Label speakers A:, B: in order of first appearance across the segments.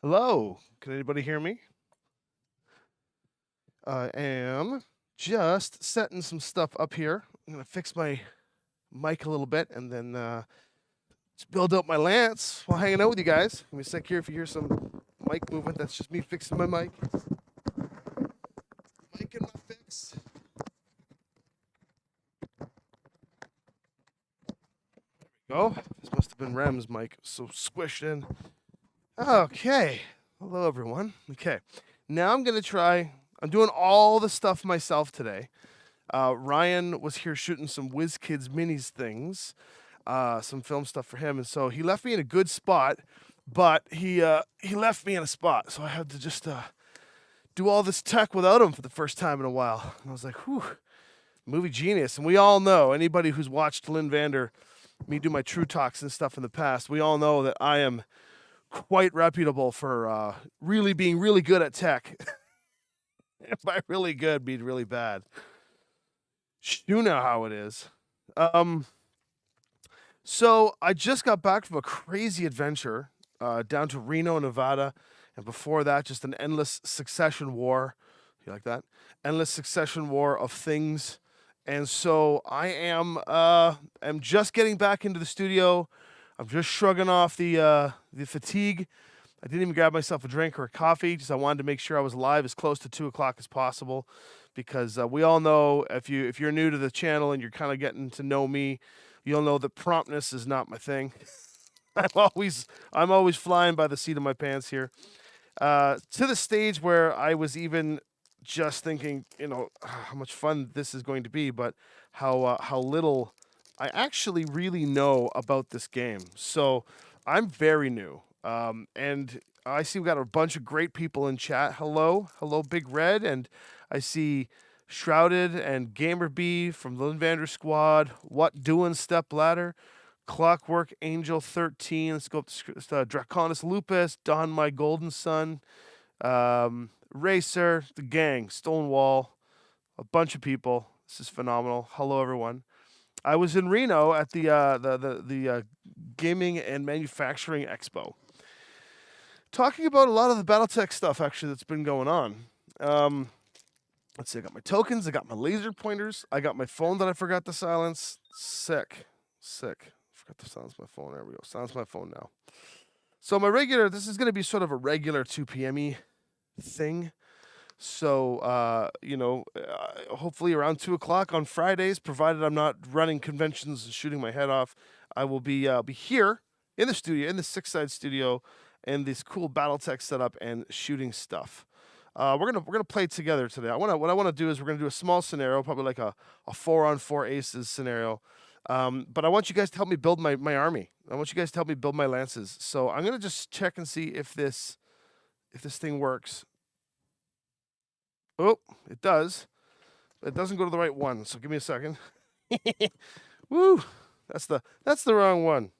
A: Hello, can anybody hear me? I am just setting some stuff up here. I'm gonna fix my mic a little bit and then just build out my lance while hanging out with you guys. Give me a sec here if you hear some mic movement. That's just me fixing my mic. Mic and my fix. Go. This must have been Rem's mic, so squished in. Okay. Hello, everyone. Okay. Now I'm gonna try. I'm doing all the stuff myself today. Ryan was here shooting some WizKids minis things, some film stuff for him, and so he left me in a good spot, but he left me in a spot, so I had to just do all this tech without him for the first time in a while. And I was like, whew, movie genius. And we all know, anybody who's watched Lynn Vander, me do my True Talks and stuff in the past, we all know that I am quite reputable for really being really good at tech. By really good, being really bad. You know how it is. So I just got back from a crazy adventure down to Reno, Nevada, and before that, just an endless succession war. You like that? Endless succession war of things. And so I am just getting back into the studio. I'm just shrugging off the fatigue. I didn't even grab myself a drink or a coffee. Just I wanted to make sure I was live as close to 2:00 as possible, because we all know if you're new to the channel and you're kind of getting to know me, you'll know that promptness is not my thing. I'm always flying by the seat of my pants here, to the stage where I was even just thinking, how much fun this is going to be, but how little I actually really know about this game. So I'm very new. And I see we got a bunch of great people in chat. Hello, Big Red, and I see Shrouded and Gamer B from the Lynn Vander Squad. What doing Step Ladder, Clockwork Angel 13. Let's go up to Draconis Lupus, Don My Golden Sun, Racer, the gang, Stonewall, a bunch of people. This is phenomenal. Hello, everyone. I was in Reno at the Gaming and Manufacturing Expo, talking about a lot of the Battletech stuff actually that's been going on. Let's see, I got my tokens, I got my laser pointers, I got my phone that I forgot to silence. Sick. Forgot to silence my phone. There we go. Silence my phone now. So this is going to be sort of a regular 2 p.m.y thing. So, hopefully around 2:00 on Fridays, provided I'm not running conventions and shooting my head off, I will be here in the studio, in the Six Side studio, and this cool Battletech setup and shooting stuff. We're gonna play together today. What I want to do is we're gonna do a small scenario, probably like a 4-on-4 aces scenario. But I want you guys to help me build my army. I want you guys to help me build my lances. So I'm gonna just check and see if this thing works. Oh, it does. But it doesn't go to the right one. So give me a second. Woo! That's the wrong one.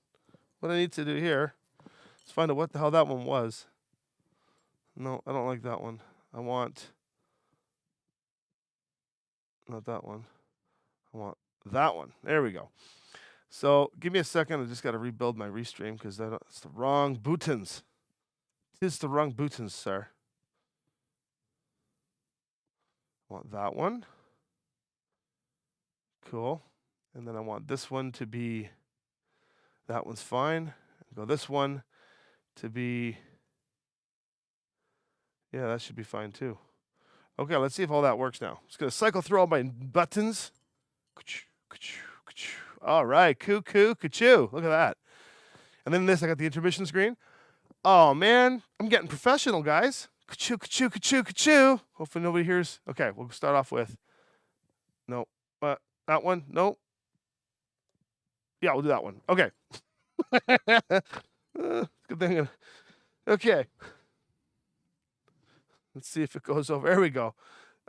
A: What I need to do here is find out what the hell that one was. No, I don't like that one. I want not that one. I want that one. There we go. So give me a second. I just got to rebuild my restream because that's the wrong buttons. It's the wrong buttons, sir. I want that one. Cool. And then I want this one to be, that one's fine. Go this one to be, yeah, that should be fine too. Okay, let's see if all that works now. Just going to cycle through all my buttons. All right, cuckoo, ka-choo. Look at that. And then this, I got the intermission screen. Oh, man, I'm getting professional, guys. Ka-choo, ka-choo, ka-choo, ka-choo. Hopefully nobody hears. Okay, we'll start off with, no, that one, no. Yeah, we'll do that one. Okay. Good thing. Okay. Let's see if it goes over. There we go.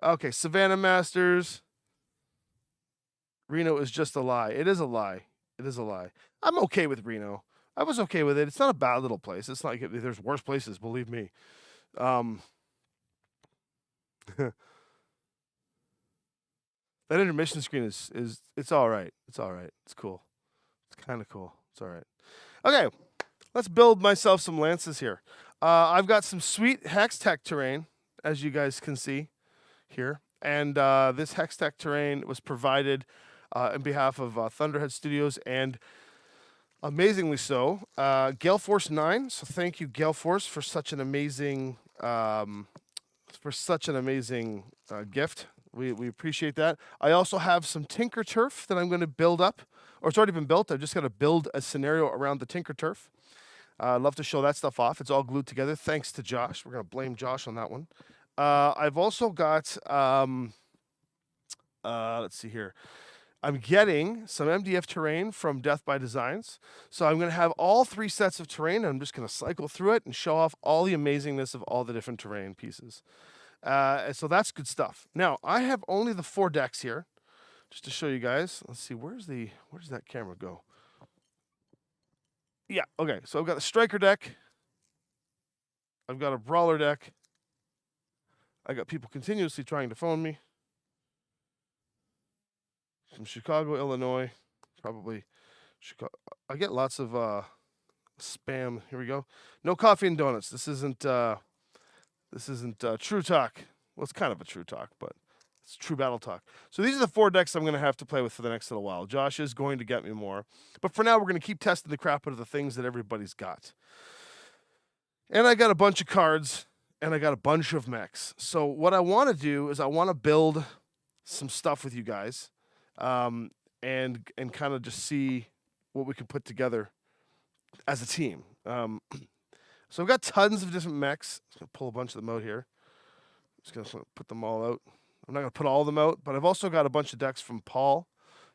A: Okay, Savannah Masters. Reno is just a lie. It is a lie. It is a lie. I'm okay with Reno. I was okay with it. It's not a bad little place. It's not like there's worse places, believe me. That intermission screen is it's all right. It's all right. It's cool. It's kind of cool. It's all right. Okay, let's build myself some lances here. I've got some sweet Hextech terrain, as you guys can see here. And this Hextech terrain was provided in behalf of Thunderhead Studios, and amazingly so, Gale Force 9. So thank you, Gale Force, for such an amazing gift. We appreciate that. I also have some Tinker Turf that I'm going to build up, or it's already been built. I've just got to build a scenario around the Tinker Turf. I'd love to show that stuff off. It's all glued together, thanks to Josh. We're going to blame Josh on that one. I've also got, let's see here. I'm getting some MDF terrain from Death by Designs. So I'm going to have all 3 sets of terrain. I'm just going to cycle through it and show off all the amazingness of all the different terrain pieces. So that's good stuff. Now, I have only the 4 decks here, just to show you guys. Let's see, where's that camera go? Yeah, okay. So I've got the Striker deck. I've got a Brawler deck. I got people continuously trying to phone me. From Chicago, Illinois. Probably Chicago. I get lots of spam. Here we go. No coffee and donuts. This isn't True Talk. Well, it's kind of a True Talk, but it's True Battle Talk. So these are the 4 decks I'm going to have to play with for the next little while. Josh is going to get me more. But for now, we're going to keep testing the crap out of the things that everybody's got. And I got a bunch of cards, and I got a bunch of mechs. So what I want to do is I want to build some stuff with you guys, and kind of just see what we can put together as a team. So I've got tons of different mechs. I'm going to pull a bunch of them out here. Just going to put them all out. I'm not going to put all of them out, but I've also got a bunch of decks from Paul.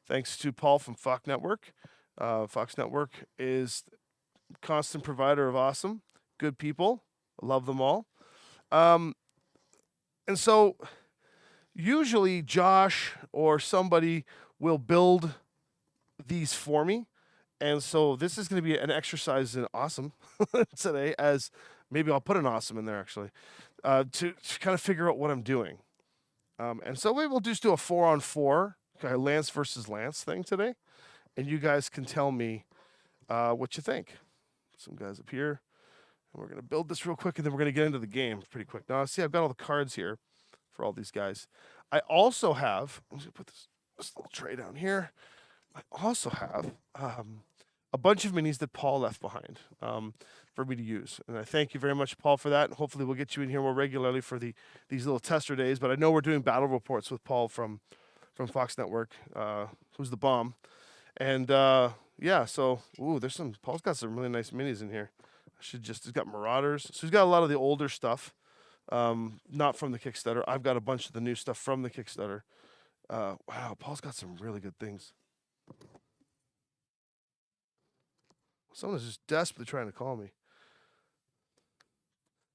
A: Thanks to Paul from Fox Network. Fox Network is a constant provider of awesome, good people. I love them all. And so usually Josh or somebody will build these for me. And so this is going to be an exercise in awesome today, as maybe I'll put an awesome in there actually, to kind of figure out what I'm doing. And so maybe we'll just do a 4-on-4 kind of Lance versus Lance thing today. And you guys can tell me what you think. Some guys up here. And we're going to build this real quick, and then we're going to get into the game pretty quick. Now, see, I've got all the cards here for all these guys. I also have, I'm just going to put this little tray down here. I also have a bunch of minis that Paul left behind for me to use. And I thank you very much, Paul, for that. And hopefully we'll get you in here more regularly for these little tester days. But I know we're doing battle reports with Paul from Fox Network, who's the bomb. And yeah, so, Paul's got some really nice minis in here. He's got Marauders. So he's got a lot of the older stuff, not from the Kickstarter. I've got a bunch of the new stuff from the Kickstarter. Wow, Paul's got some really good things. Someone's just desperately trying to call me.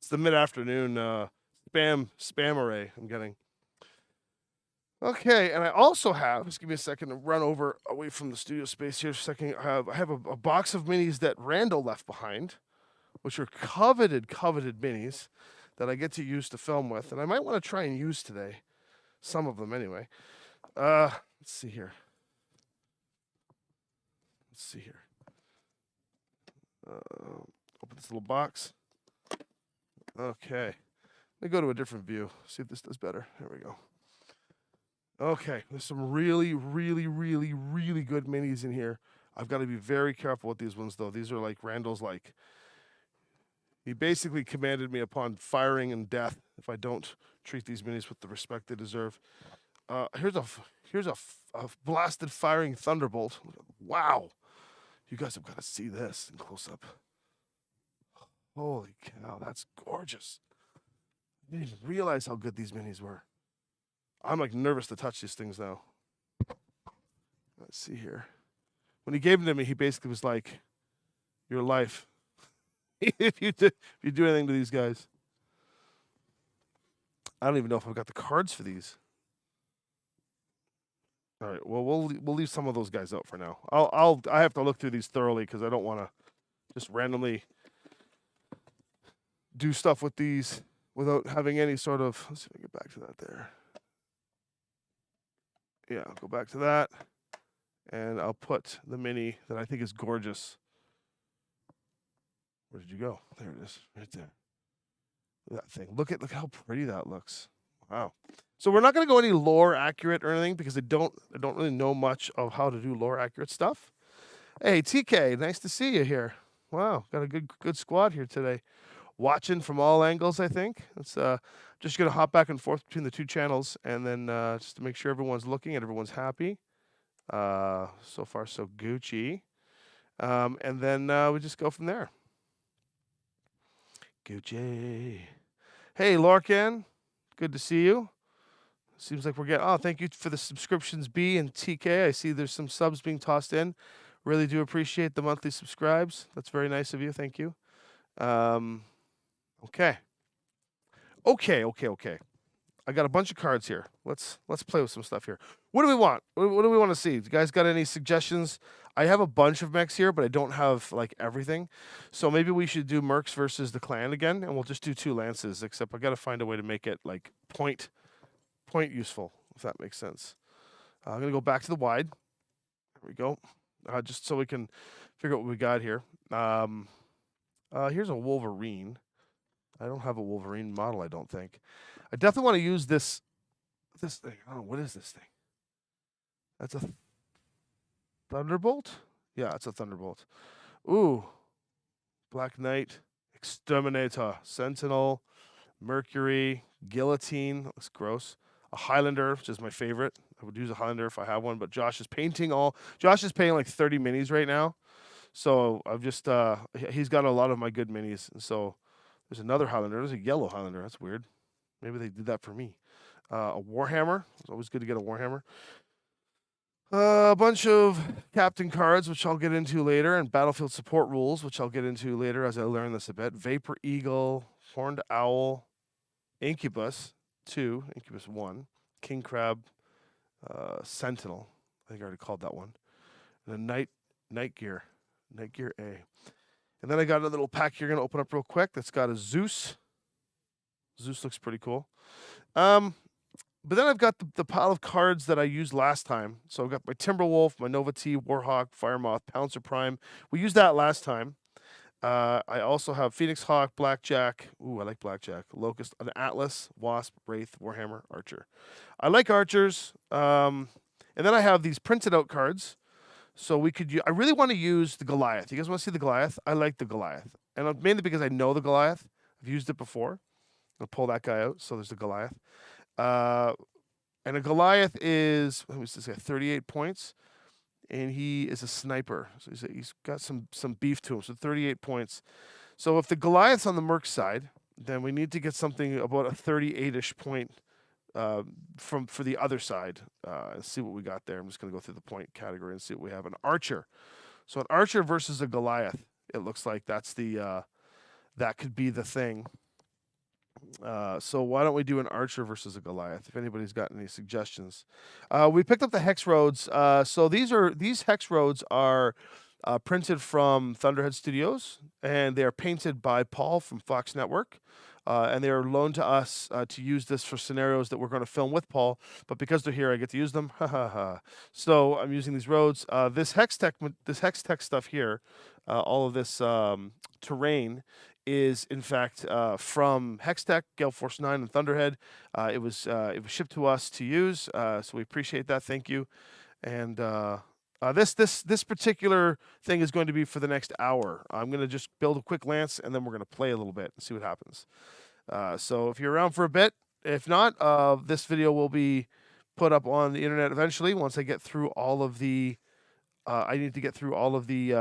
A: It's the mid-afternoon spam array I'm getting. Okay, and I also have, just give me a second to run away from the studio space here for a second. I have a box of minis that Randall left behind, which are coveted minis that I get to use to film with. And I might want to try and use today. Some of them anyway. Let's see here. Open this little box. Okay. Let me go to a different view. See if this does better. There we go. Okay. There's some really, really, really, really good minis in here. I've got to be very careful with these ones, though. These are like Randall's like. He basically commanded me upon firing and death if I don't treat these minis with the respect they deserve. Here's a blasted firing thunderbolt. Wow. You guys have got to see this in close up. Holy cow, that's gorgeous. I didn't even realize how good these minis were. I'm like nervous to touch these things now. Let's see here. When he gave them to me, he basically was like, your life. if you do anything to these guys. I don't even know if I've got the cards for these. All right. Well, we'll leave some of those guys out for now. I have to look through these thoroughly because I don't want to just randomly do stuff with these without having any sort of. Let's see if I get back to that there. Yeah, I'll go back to that, and I'll put the mini that I think is gorgeous Where did you go? There it is, right there. Look at that thing. Look how pretty that looks. Wow. So we're not going to go any lore accurate or anything because I don't really know much of how to do lore accurate stuff. Hey TK, nice to see you here. Wow, got a good squad here today. Watching from all angles, I think. It's just gonna hop back and forth between the two channels, and then just to make sure everyone's looking and everyone's happy. So far so Gucci, and then we just go from there. Gucci. Hey, Lorcan, good to see you. Seems like we're getting. Oh, thank you for the subscriptions, B and TK. I see there's some subs being tossed in. Really do appreciate the monthly subscribes. That's very nice of you. Thank you. Okay. Okay. I got a bunch of cards here. Let's play with some stuff here. What do we want? What do we want to see? You guys got any suggestions? I have a bunch of mechs here, but I don't have like everything. So maybe we should do Mercs versus the Clan again, and we'll just do 2 lances. Except I got to find a way to make it like point useful, if that makes sense. I'm gonna go back to the wide. There we go. Just so we can figure out what we got here. Here's a Wolverine. I don't have a Wolverine model, I don't think. I definitely want to use this thing. I don't know, what is this thing? That's a Thunderbolt? Yeah, it's a Thunderbolt. Ooh. Black Knight, Exterminator, Sentinel, Mercury, Guillotine. That looks gross. A Highlander, which is my favorite. I would use a Highlander if I have one, but Josh is painting like 30 minis right now. So I've just he's got a lot of my good minis. And so there's another Highlander. There's a yellow Highlander. That's weird. Maybe they did that for me. A Warhammer. It's always good to get a Warhammer. A bunch of captain cards, which I'll get into later, and battlefield support rules, which I'll get into later as I learn this a bit. Vapor Eagle, Horned Owl, Incubus 2, Incubus 1, King Crab, Sentinel. I think I already called that one. And then Night Gear A. And then I got a little pack here, going to open up real quick. That's got a Zeus. Zeus looks pretty cool. But then I've got the pile of cards that I used last time. So I've got my Timberwolf, my Nova T, Warhawk, Firemoth, Pouncer Prime. We used that last time. I also have Phoenix Hawk, Blackjack. Ooh, I like Blackjack. Locust, an Atlas, Wasp, Wraith, Warhammer, Archer. I like Archers. And then I have these printed out cards. So we could. I really want to use the Goliath. You guys want to see the Goliath? I like the Goliath, and mainly because I know the Goliath. I've used it before. I'll pull that guy out. So there's the Goliath. And a Goliath is, what was this guy, 38 points, and he is a sniper. So he's got some beef to him. So 38 points. So if the Goliath's on the Merc side, then we need to get something about a 38-ish point for the other side and see what we got there. I'm just going to go through the point category and see what we have. An Archer. So an Archer versus a Goliath. It looks like that's that could be the thing. So why don't we do an Archer versus a Goliath? If anybody's got any suggestions, we picked up the hex roads. So these hex roads are printed from Thunderhead Studios, and they are painted by Paul from Fox Network. And they are loaned to us to use this for scenarios that we're going to film with Paul. But because they're here, I get to use them. So I'm using these roads. This hex tech stuff here, all of this terrain is in fact from Hextech, Gale Force 9, and Thunderhead. It was shipped to us to use, so we appreciate that. Thank you. And this particular thing is going to be for the next hour. I'm going to just build a quick lance, and then we're going to play a little bit and see what happens. So if you're around for a bit, if not, this video will be put up on the internet eventually once I get through all of the. I need to get through all of the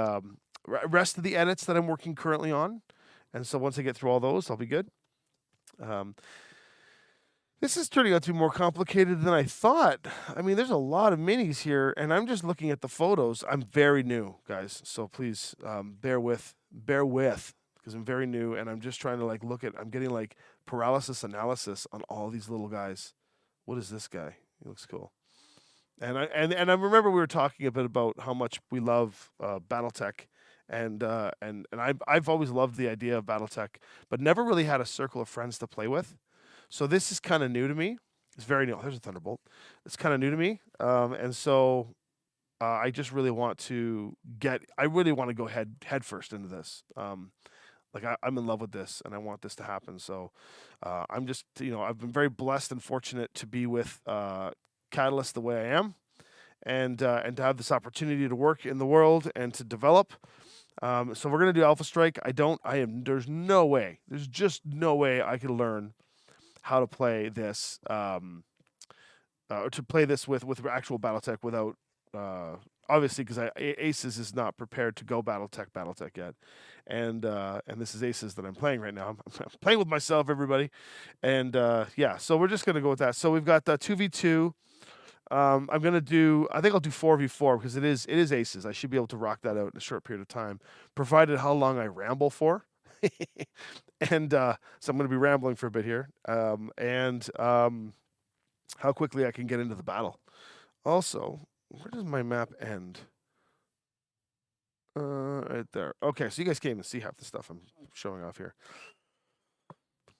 A: rest of the edits that I'm working currently on. And so once I get through all those, I'll be good. This is turning out to be more complicated than I thought. I mean, there's a lot of minis here, and I'm just looking at the photos. I'm very new, guys, so please bear with, because I'm very new, and I'm just trying to look at. I'm getting paralysis analysis on all these little guys. What is this guy? He looks cool. And I remember we were talking a bit about how much we love Battletech. And I've always loved the idea of Battletech, but never really had a circle of friends to play with. So this is kind of new to me. It's very new. There's a Thunderbolt. It's kind of new to me, and so I just really want to I really want to go head first into this. Like I'm in love with this, and I want this to happen. So I'm just, I've been very blessed and fortunate to be with Catalyst the way I am, and to have this opportunity to work in the world and to develop. So we're gonna do Alpha Strike. There's no way. There's just no way I could learn how to play this, or to play this with actual BattleTech without, obviously, because Aces is not prepared to go BattleTech yet, and this is Aces that I'm playing right now. I'm playing with myself, everybody, and yeah. So we're just gonna go with that. So we've got 2v2. I'm gonna do. I think I'll do 4v4 because it is Aces. I should be able to rock that out in a short period of time, provided how long I ramble for. And so I'm gonna be rambling for a bit here, and how quickly I can get into the battle. Also, where does my map end? Right there. Okay, so you guys can't even see half the stuff I'm showing off here.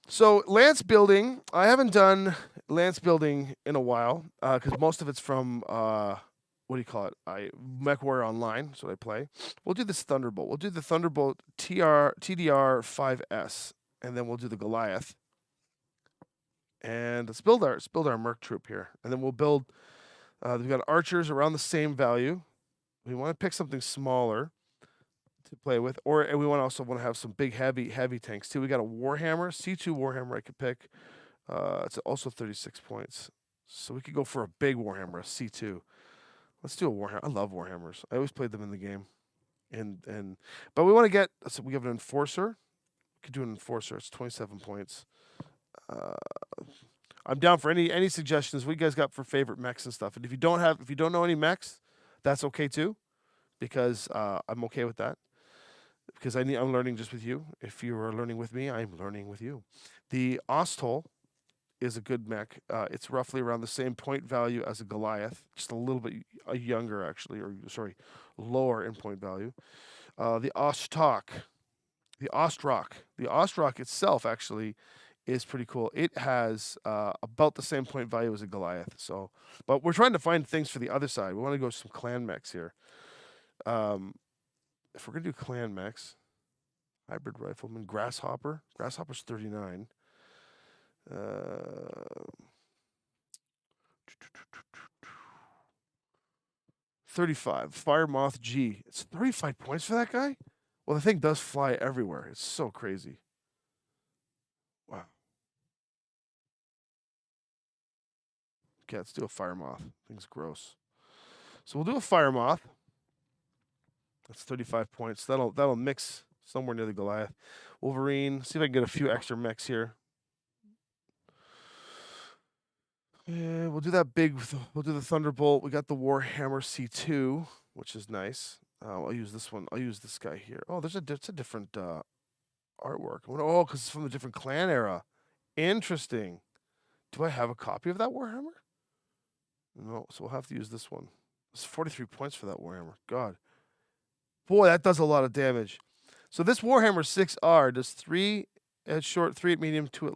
A: So lance building, I haven't done lance building in a while because most of it's from what do you call it? MechWarrior Online. That's what I play. We'll do this Thunderbolt. We'll do the Thunderbolt TDR 5S, and then we'll do the Goliath. And let's build our Merc troop here, and then we'll build. We've got archers around the same value. We want to pick something smaller to play with, and we also want to have some big heavy tanks too. We got a Warhammer C2 Warhammer I could pick. It's also 36 points, so we could go for a big Warhammer, a C2. Let's do a Warhammer. I love Warhammers. I always played them in the game, but we want to get. So we have an Enforcer. We could do an Enforcer. It's 27 points. I'm down for any suggestions. What you guys got for favorite mechs and stuff? And if you don't know any mechs, that's okay too, because I'm okay with that. Because I'm learning just with you. If you are learning with me, I'm learning with you. The Ostol is a good mech. It's roughly around the same point value as a Goliath, just a little bit younger actually, or sorry, lower in point value. The Ostrock itself actually is pretty cool. It has about the same point value as a Goliath. So, but we're trying to find things for the other side. We want to go some clan mechs here. If we're gonna do clan mechs, hybrid rifleman, Grasshopper's 39. 35. Fire Moth G. It's 35 points for that guy? Well, the thing does fly everywhere. It's so crazy. Wow. Okay, let's do a Fire Moth. Thing's gross. So we'll do a Fire Moth. That's 35 points. That'll mix somewhere near the Goliath. Wolverine. See if I can get a few extra mechs here. Yeah, we'll do that big. We'll do the Thunderbolt. We got the Warhammer C2, which is nice. I'll use this one. I'll use this guy here. Oh, it's a different artwork. Oh, because it's from a different clan era. Interesting. Do I have a copy of that Warhammer? No, so we'll have to use this one. It's 43 points for that Warhammer. God. Boy, that does a lot of damage. So this Warhammer 6R does 3 at short, 3 at medium, 2 at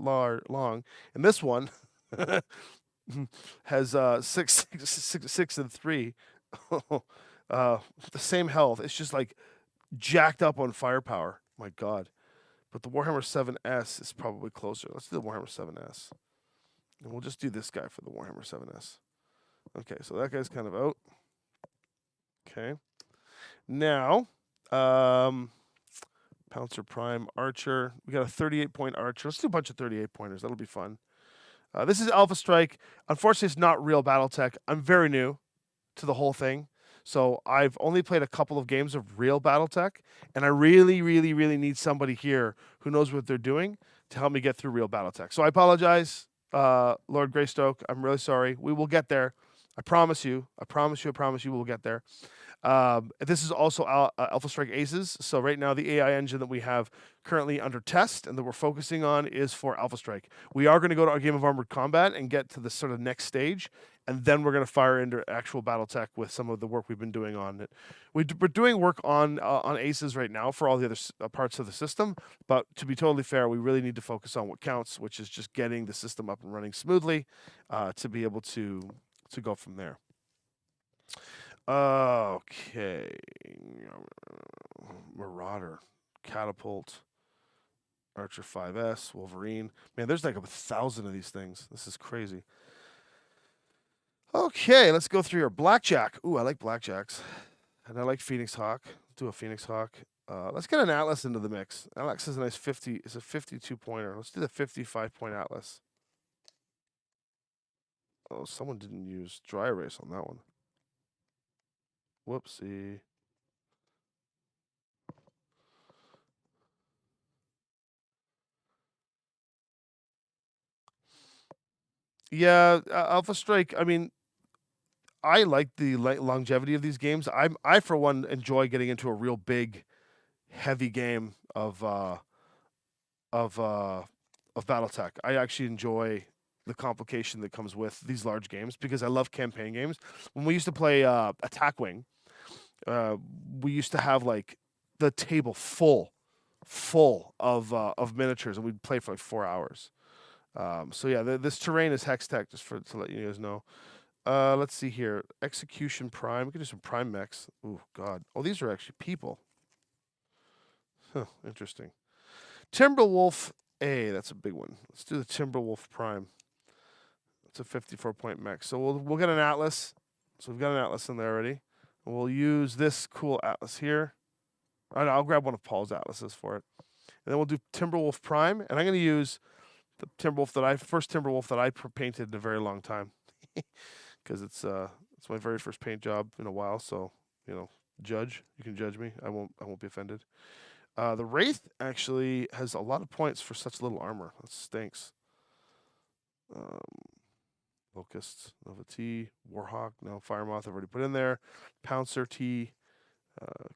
A: long. And this one has 6 and 3. The same health. It's just like jacked up on firepower. My God. But the Warhammer 7S is probably closer. Let's do the Warhammer 7S. And we'll just do this guy for the Warhammer 7S. Okay, so that guy's kind of out. Okay. Now, Pouncer Prime Archer. We got a 38-point Archer. Let's do a bunch of 38-pointers. That'll be fun. This is Alpha Strike. Unfortunately, it's not real BattleTech. I'm very new to the whole thing. So I've only played a couple of games of real BattleTech, and I really, really, really need somebody here who knows what they're doing to help me get through real BattleTech. So I apologize, Lord Greystoke. I'm really sorry. We will get there. I promise you. I promise you we'll get there. This is also Alpha Strike Aces. So right now, the AI engine that we have currently under test and that we're focusing on is for Alpha Strike. We are going to go to our game of Armored Combat and get to the sort of next stage, and then we're going to fire into actual BattleTech with some of the work we've been doing on it. We're doing work on Aces right now for all the other parts of the system, but to be totally fair, we really need to focus on what counts, which is just getting the system up and running smoothly to be able to go from there. Okay. Marauder. Catapult. Archer 5S, Wolverine. Man, there's like 1,000 of these things. This is crazy. Okay, let's go through your blackjack. Ooh, I like blackjacks. And I like Phoenix Hawk. Do a Phoenix Hawk. Let's get an Atlas into the mix. Atlas is a nice 50. It's a 52 pointer. Let's do the 55 point Atlas. Oh, someone didn't use dry erase on that one. Whoopsie. Yeah, Alpha Strike. I mean, I like the longevity of these games. I for one enjoy getting into a real big, heavy game of uh, of BattleTech. I actually enjoy the complication that comes with these large games because I love campaign games. When we used to play Attack Wing, we used to have like the table full of miniatures, and we'd play for like 4 hours. So yeah, this terrain is Hex Tech, just for to let you guys know. Let's see here. Execution Prime. We could do some Prime mechs. Oh God. Oh, these are actually people. Huh. Interesting. Timberwolf A. That's a big one. Let's do the Timberwolf Prime. It's a 54 point mech. So we'll get an Atlas. So we've got an Atlas in there already. And we'll use this cool Atlas here. I'll grab one of Paul's Atlases for it. And then we'll do Timberwolf Prime. And I'm going to use the first Timberwolf that I painted in a very long time. Because it's my very first paint job in a while. So, you can judge me. I won't be offended. The Wraith actually has a lot of points for such little armor. That stinks. Locusts, Nova T, Warhawk, no, Firemoth I've already put in there. Pouncer T,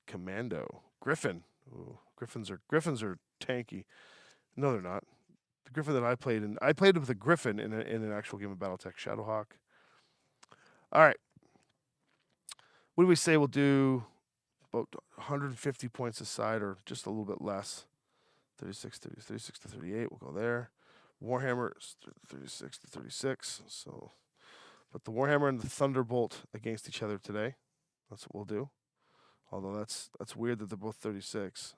A: Commando, Griffin. Ooh, Griffins are tanky. No, they're not. The Griffin that I played with a Griffin in an actual game of BattleTech, Shadowhawk. All right. What do we say we'll do about 150 points aside or just a little bit less? 36 to 38, we'll go there. Warhammer 36 to 36. So put the Warhammer and the Thunderbolt against each other today. That's what we'll do. Although that's weird that they're both 36.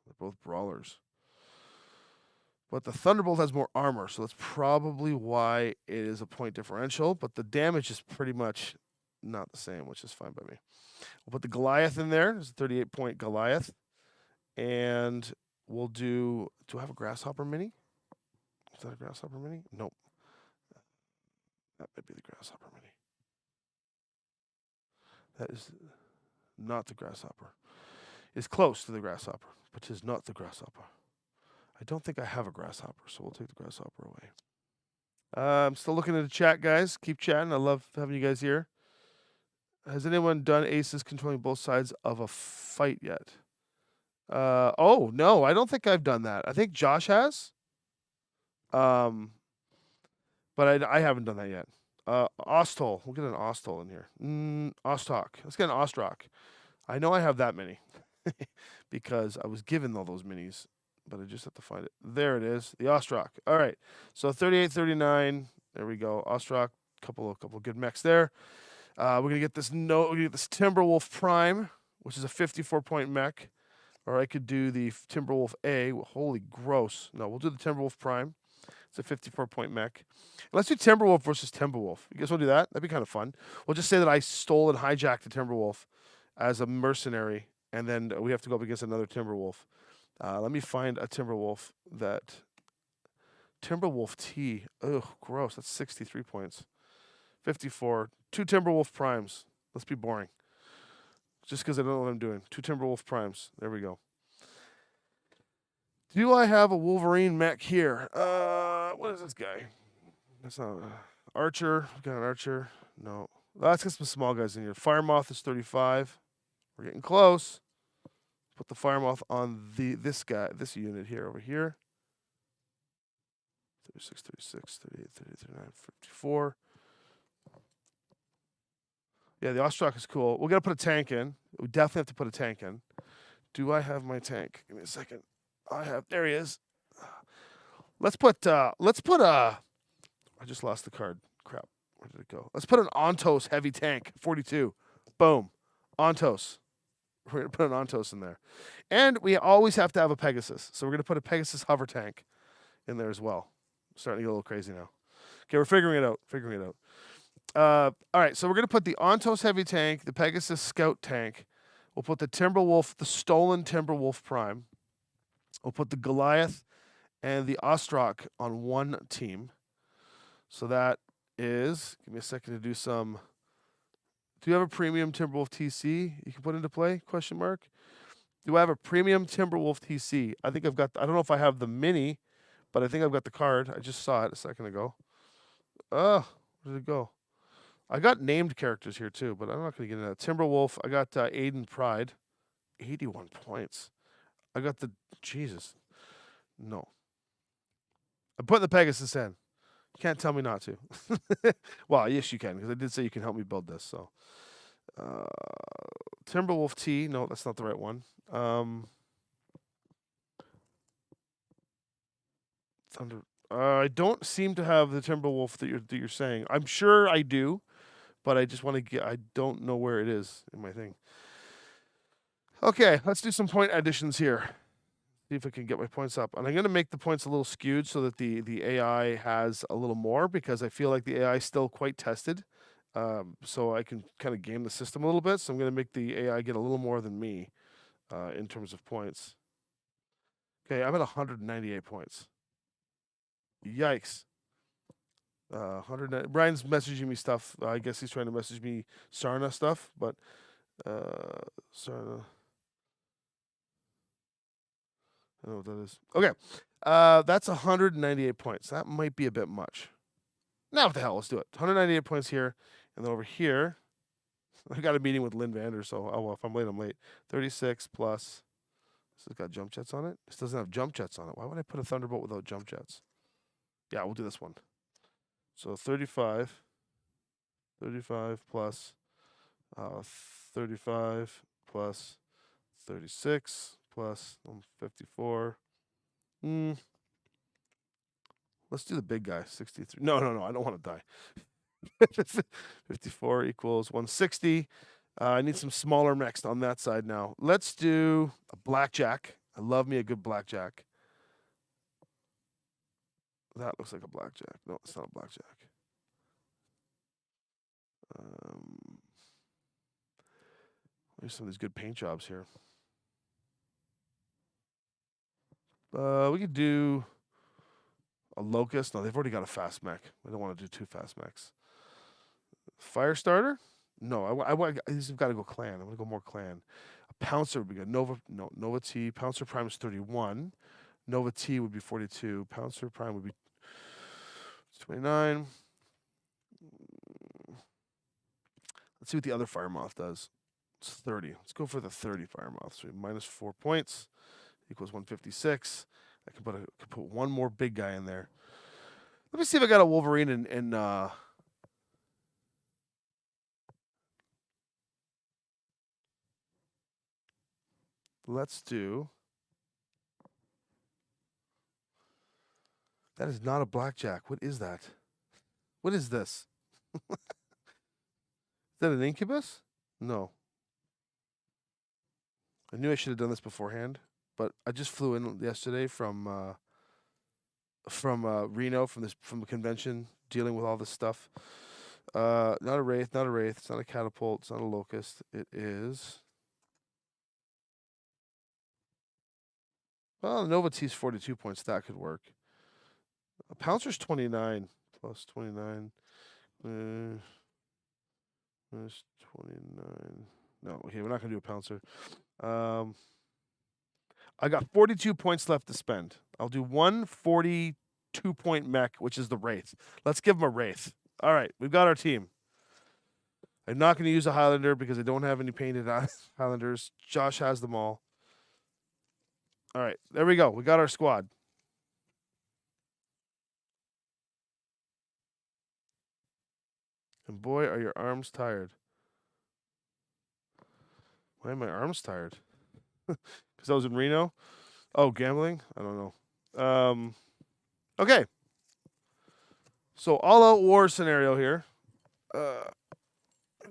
A: They're both brawlers. But the Thunderbolt has more armor, so that's probably why it is a point differential. But the damage is pretty much not the same, which is fine by me. We'll put the Goliath in there. There's a 38 point Goliath. And we'll do I have a Grasshopper mini? Is that a Grasshopper mini? Nope. That might be the Grasshopper mini. That is not the Grasshopper. It's close to the Grasshopper, but it is not the Grasshopper. I don't think I have a Grasshopper, so we'll take the Grasshopper away. I'm still looking at the chat, guys. Keep chatting. I love having you guys here. Has anyone done aces controlling both sides of a fight yet? Oh, no, I don't think I've done that. I think Josh has. But I haven't done that yet. Ostol. We'll get an Ostol in here. Ostok. Let's get an Ostrock. I know I have that many because I was given all those minis, but I just have to find it. There it is. The Ostrock. All right. So 38, 39. There we go. Ostrock. Couple of good mechs there. We're gonna get this Timberwolf Prime, which is a 54 point mech. Or I could do the Timberwolf A. Holy gross. No, we'll do the Timberwolf Prime. It's a 54 point mech. Let's do Timberwolf versus Timberwolf. You guys want to do that? That'd be kind of fun. We'll just say that I stole and hijacked the Timberwolf as a mercenary, and then we have to go up against another Timberwolf. Let me find a Timberwolf Timberwolf T. Ugh, gross. That's 63 points. 54. 2 Timberwolf Primes. Let's be boring. Just because I don't know what I'm doing. 2 Timberwolf Primes. There we go. Do I have a Wolverine mech here? What is this guy? That's not Archer. Got an Archer. No. Let's get some small guys in here. Firemoth is 35. We're getting close. Put the Firemoth on this unit here over here. 36, 36, 38, 38, 39, 54. Yeah, the Ostrock is cool. We're gonna put a tank in. We definitely have to put a tank in. Do I have my tank? Give me a second. There he is. Let's put I just lost the card. Crap. Where did it go? Let's put an Ontos heavy tank, 42. Boom. Ontos. We're going to put an Ontos in there. And we always have to have a Pegasus. So we're going to put a Pegasus hover tank in there as well. Starting to get a little crazy now. Okay, we're figuring it out. All right, so we're going to put the Ontos heavy tank, the Pegasus scout tank. We'll put the Timberwolf, the stolen Timberwolf Prime. We'll put the Goliath and the Ostrock on one team. So that is, give me a second to do some. Do you have a premium Timberwolf TC you can put into play? Question mark. Do I have a premium Timberwolf TC? I think I've got, I don't know if I have the mini, but I think I've got the card. I just saw it a second ago. Where did it go? I got named characters here too, but I'm not going to get into that. Timberwolf, I got Aiden Pride. 81 points. I got the, Jesus. No. I put the Pegasus in. You can't tell me not to. Well, yes, you can, because I did say you can help me build this. So, Timberwolf T. No, that's not the right one. Thunder. I don't seem to have the Timberwolf that you're saying. I'm sure I do, but I just want to get. I don't know where it is in my thing. Okay, let's do some point additions here. See if I can get my points up. And I'm going to make the points a little skewed so that the AI has a little more, because I feel like the AI is still quite tested. So I can kind of game the system a little bit. So I'm going to make the AI get a little more than me in terms of points. Okay, I'm at 198 points. Yikes. 190. Brian's messaging me stuff. I guess he's trying to message me Sarna stuff, but Sarna. I don't know what that is. Okay. That's 198 points. That might be a bit much. Now, what the hell? Let's do it. 198 points here. And then over here, I got a meeting with Lynn Vander, so well, if I'm late, I'm late. 36 plus. This has got jump jets on it. This doesn't have jump jets on it. Why would I put a Thunderbolt without jump jets? Yeah, we'll do this one. So 35 plus 35 plus 36 plus 54. Let's do the big guy, 63. No, I don't want to die. 54 equals 160. I need some smaller mechs on that side now. Let's do a blackjack. I love me a good blackjack. That looks like a blackjack. No, it's not a blackjack. There's some of these good paint jobs here. We could do a locust. No, they've already got a fast mech. I don't want to do two fast mechs. Firestarter? No, these have got to go clan. I'm going to go more clan. A Pouncer would be good. Nova T. Pouncer Prime is 31. Nova T would be 42. Pouncer Prime would be 29. Let's see what the other Fire Moth does. It's 30. Let's go for the 30 Fire Moth. So minus 4 points equals 156. I can put one more big guy in there. Let me see if I got a Wolverine in let's do. That is not a blackjack. What is that? What is this? Is that an incubus? No. I knew I should have done this beforehand, but I just flew in yesterday from Reno from the convention, dealing with all this stuff. Not a wraith. It's not a catapult. It's not a locust. It is. Well, Nova T's 42 points. That could work. Pouncer's 29 plus 29. Minus 29. No, okay, we're not going to do a Pouncer. I got 42 points left to spend. I'll do one 42-point mech, which is the Wraith. Let's give him a Wraith. All right, we've got our team. I'm not going to use a Highlander because I don't have any painted Highlanders. Josh has them all. All right, there we go. We got our squad. And boy, are your arms tired. Why are my arms tired? Because I was in Reno? Oh, gambling? I don't know. Okay. So, all-out war scenario here.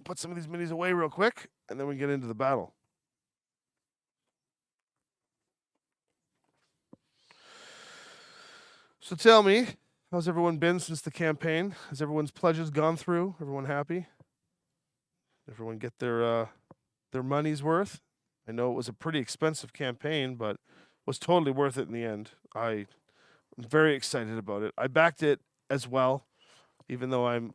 A: Put some of these minis away real quick, and then we get into the battle. So tell me, how's everyone been since the campaign? Has everyone's pledges gone through? Everyone happy? Everyone get their money's worth? I know it was a pretty expensive campaign, but was totally worth it in the end. I'm very excited about it. I backed it as well, even though I'm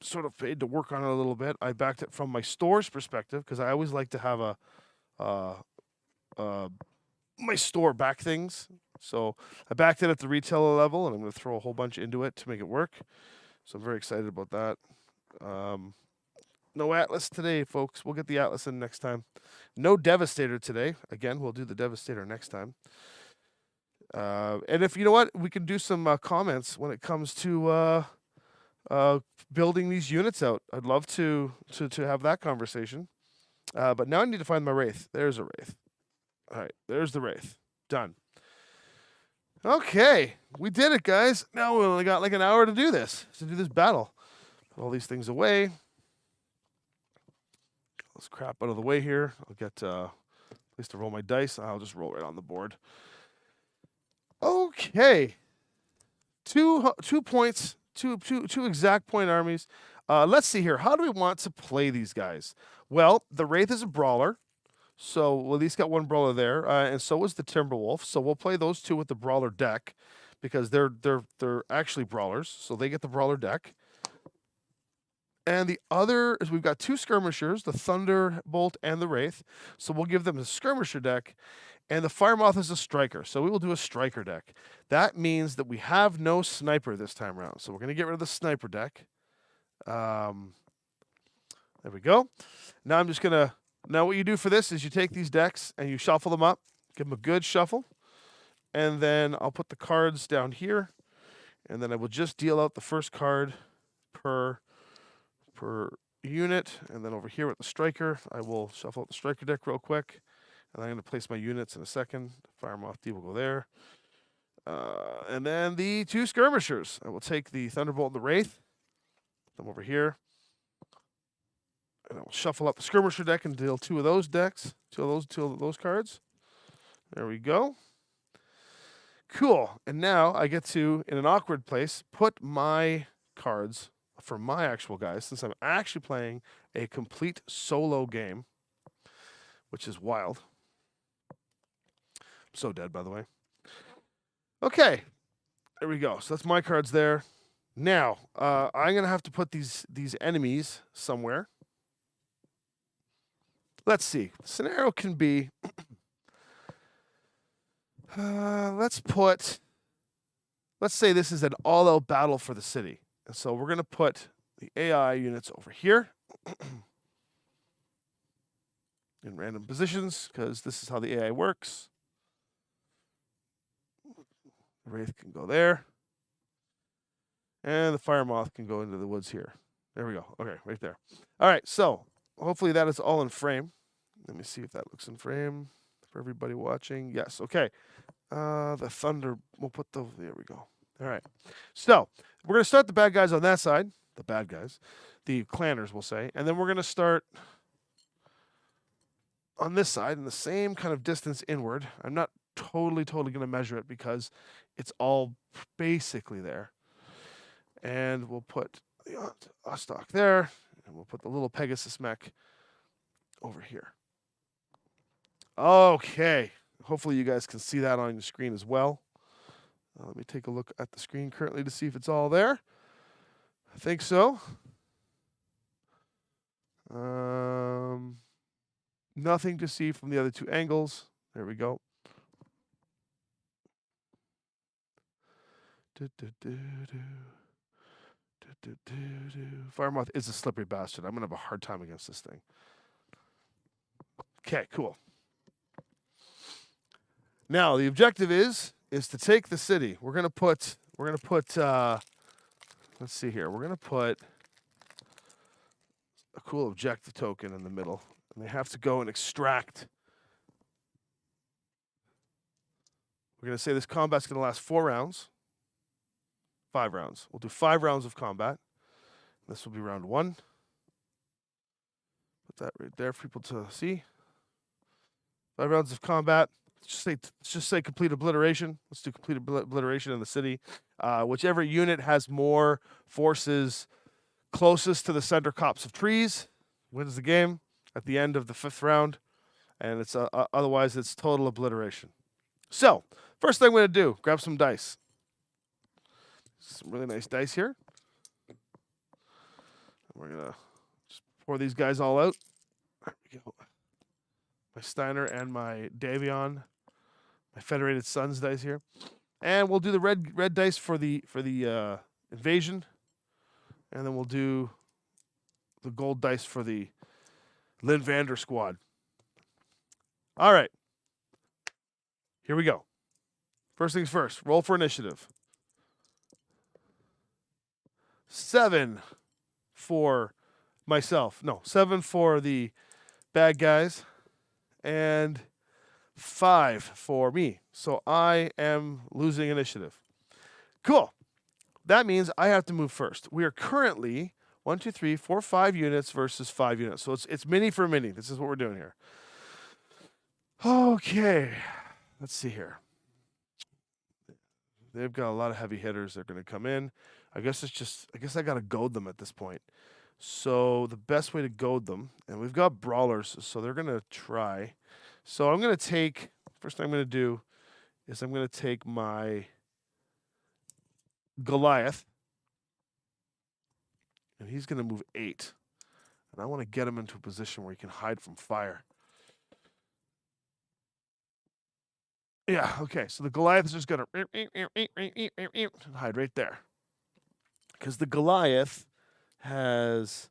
A: sort of paid to work on it a little bit. I backed it from my store's perspective because I always like to have my store back things. So I backed it at the retailer level, and I'm going to throw a whole bunch into it to make it work. So I'm very excited about that. No Atlas today, folks. We'll get the Atlas in next time. No Devastator today. Again, we'll do the Devastator next time. And if you know what, we can do some comments when it comes to building these units out. I'd love to have that conversation. But now I need to find my Wraith. There's a Wraith. All right, there's the Wraith. Done. Okay, we did it, guys. Now we only got like an hour to do this battle. Put all these things away. Let's crap out of the way here. I'll get a place to roll my dice. I'll just roll right on the board. Okay. Two points, two exact point armies. Let's see here. How do we want to play these guys? Well, the Wraith is a brawler. So we'll at least got one brawler there, and so is the Timberwolf. So we'll play those two with the brawler deck because they're actually brawlers, so they get the brawler deck. And the other is we've got two skirmishers, the Thunderbolt and the Wraith. So we'll give them a skirmisher deck, and the Firemoth is a striker. So we will do a striker deck. That means that we have no sniper this time around. So we're going to get rid of the sniper deck. There we go. Now I'm just going to. Now what you do for this is you take these decks and you shuffle them up, give them a good shuffle, and then I'll put the cards down here, and then I will just deal out the first card per unit, and then over here with the striker, I will shuffle out the striker deck real quick, and I'm going to place my units in a second. Firemoth D will go there, and then the two skirmishers. I will take the Thunderbolt and the Wraith, put them over here. And I will shuffle up the skirmisher deck and deal two of those decks, two of those cards. There we go. Cool. And now I get to, in an awkward place, put my cards for my actual guys, since I'm actually playing a complete solo game, which is wild. I'm so dead, by the way. Okay. There we go. So that's my cards there. Now, I'm going to have to put these enemies somewhere. Let's see. The scenario can be, let's say this is an all-out battle for the city. And so we're going to put the AI units over here in random positions because this is how the AI works. The Wraith can go there. And the Firemoth can go into the woods here. There we go. Okay, right there. All right, so hopefully that is all in frame. Let me see if that looks in frame for everybody watching. Yes, okay. The Thunder, we'll put the, there we go. All right. So we're going to start the bad guys on that side. The bad guys. The clanners, we'll say. And then we're going to start on this side in the same kind of distance inward. I'm not totally going to measure it because it's all basically there. And we'll put the Ostok there. And we'll put the little Pegasus mech over here. Okay. Hopefully you guys can see that on your screen as well. Let me take a look at the screen currently to see if it's all there. I think so. Nothing to see from the other two angles. There we go. Firemoth is a slippery bastard. I'm going to have a hard time against this thing. Okay, cool. Now, the objective is to take the city. We're going to put let's see here. We're going to put a cool objective token in the middle. And they have to go and extract. We're going to say this combat's going to last 4 rounds. 5 rounds. We'll do 5 rounds of combat. This will be round 1. Put that right there for people to see. 5 rounds of combat, let's just say complete obliteration. Let's do complete obliteration in the city. Whichever unit has more forces closest to the center copse of trees wins the game at the end of the 5th round, and it's otherwise it's total obliteration. So first thing I'm going to do, grab some dice. Some really nice dice here. We're gonna just pour these guys all out. There we go. My Steiner and my Davion, my Federated Sons dice here, and we'll do the red dice for the invasion, and then we'll do the gold dice for the Lynn Vander squad. All right, here we go. First things first. Roll for initiative. 7 for myself. No, 7 for the bad guys, and 5 for me. So I am losing initiative. Cool. That means I have to move first. We are currently 1, 2, 3, 4, 5 units versus 5 units. So it's mini for mini. This is what we're doing here. Okay. Let's see here. They've got a lot of heavy hitters that are going to come in. I guess I got to goad them at this point. So the best way to goad them, and we've got brawlers, so they're going to try. So I'm going to take, first thing I'm going to do is I'm going to take my Goliath, and he's going to move 8. And I want to get him into a position where he can hide from fire. Yeah, okay, so the Goliath is just going to hide right there. Because the Goliath has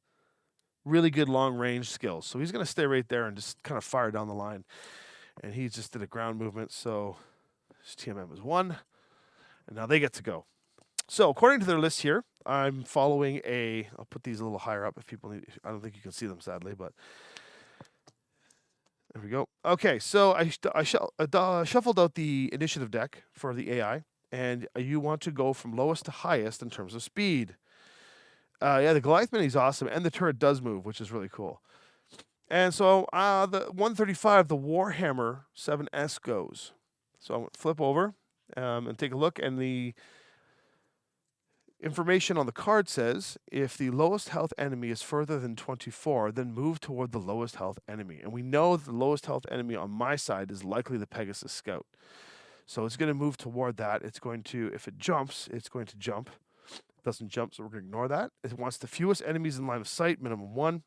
A: really good long-range skills. So he's going to stay right there and just kind of fire down the line. And he just did a ground movement, so his TMM is 1. And now they get to go. So according to their list here, I'm following I'll put these a little higher up if people need. I don't think you can see them, sadly, but there we go. Okay, so I shuffled out the initiative deck for the AI, and you want to go from lowest to highest in terms of speed. Yeah, the Goliath Mini is awesome, and the turret does move, which is really cool. And so the 135, the Warhammer 7S goes. So I'm going to flip over and take a look, and the information on the card says, if the lowest health enemy is further than 24, then move toward the lowest health enemy. And we know the lowest health enemy on my side is likely the Pegasus Scout. So it's going to move toward that. It's going to, if it jumps, it's going to jump. It doesn't jump, so we're going to ignore that. It wants the fewest enemies in line of sight, minimum 1,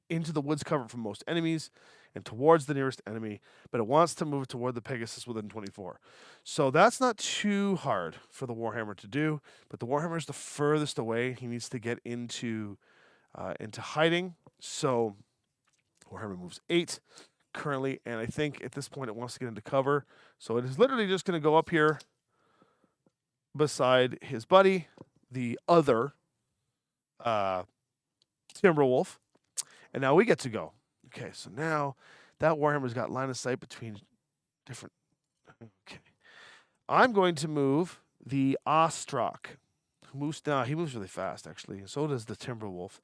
A: into the woods cover from most enemies, and towards the nearest enemy, but it wants to move toward the Pegasus within 24. So that's not too hard for the Warhammer to do, but the Warhammer is the furthest away. He needs to get into hiding. So Warhammer moves 8 currently, and I think at this point it wants to get into cover. So it is literally just going to go up here beside his buddy, the other Timberwolf, and now we get to go. Okay, so now that Warhammer's got line of sight between different. Okay, I'm going to move the Ostrak. He moves really fast, actually. So does the Timberwolf.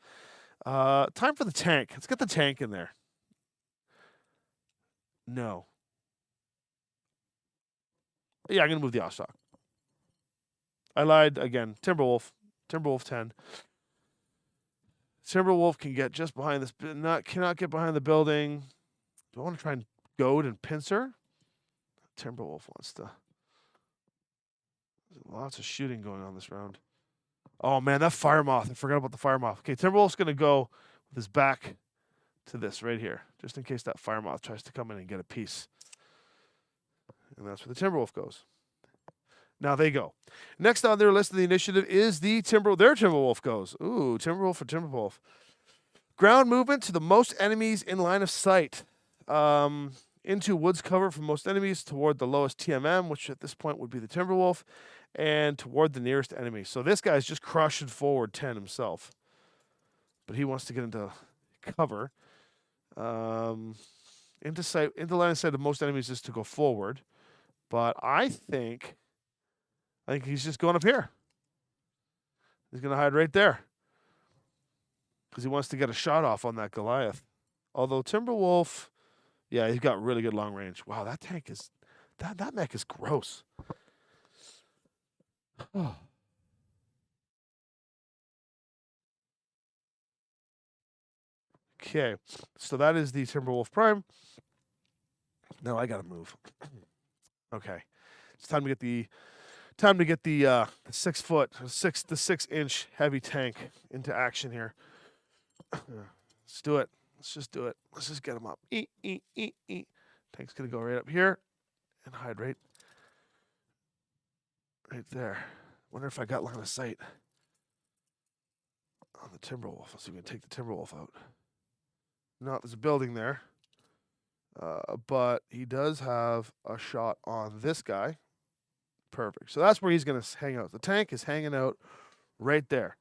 A: Time for the tank. Let's get the tank in there. No. Yeah, I'm going to move the Ostrak. I lied again. Timberwolf 10. Timberwolf can get just behind this, cannot get behind the building. Do I want to try and goad and pincer? Timberwolf wants to. There's lots of shooting going on this round. Oh man, that fire moth! I forgot about the fire moth. Okay, Timberwolf's gonna go with his back to this right here, just in case that fire moth tries to come in and get a piece. And that's where the Timberwolf goes. Now they go. Next on their list of the initiative is the their Timberwolf goes. Ooh, Timberwolf for Timberwolf. Ground movement to the most enemies in line of sight. Into woods cover from most enemies toward the lowest TMM, which at this point would be the Timberwolf, and toward the nearest enemy. So this guy's just crushing forward 10 himself. But he wants to get into cover. Into line of sight of most enemies is to go forward. But I think he's just going up here. He's going to hide right there. Because he wants to get a shot off on that Goliath. Although Timberwolf Yeah, he's got really good long range. Wow, that tank is that mech is gross. Okay, so that is the Timberwolf Prime. Now I gotta move. Okay, it's time to get the 6-inch heavy tank into action here. Let's do it. Let's just do it. Let's just get him up. Tank's gonna go right up here and hide right there. Wonder if I got line of sight on the Timberwolf. Let's see if we can take the Timberwolf out. No, there's a building there. But he does have a shot on this guy. Perfect. So that's where he's going to hang out. The tank is hanging out right there.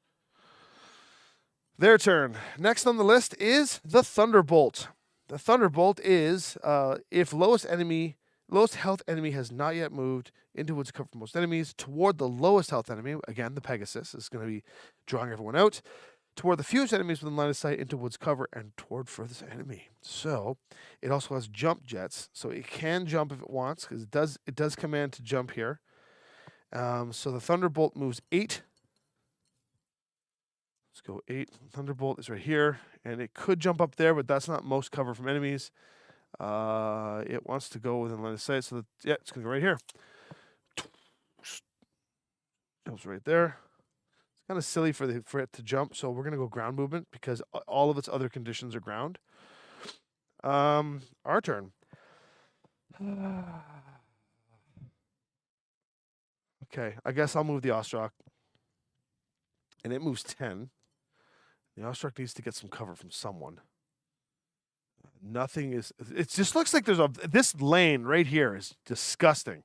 A: Their turn. Next on the list is the Thunderbolt. The Thunderbolt is if lowest health enemy has not yet moved into woods cover for most enemies toward the lowest health enemy. Again, the Pegasus is going to be drawing everyone out. Toward the fewest enemies within line of sight into woods cover and toward furthest enemy. So it also has jump jets, so it can jump if it wants because it does command to jump here. So the Thunderbolt moves 8. Let's go 8. Thunderbolt is right here, and it could jump up there, but that's not most cover from enemies. It wants to go within line of sight, so it's gonna go right here. Jumps right there. Kind of silly for it to jump, so we're gonna go ground movement because all of its other conditions are ground. Our turn. Okay, I guess I'll move the Ostrak, and it moves 10. The Ostrak needs to get some cover from someone. Nothing is. It just looks like this lane right here is disgusting.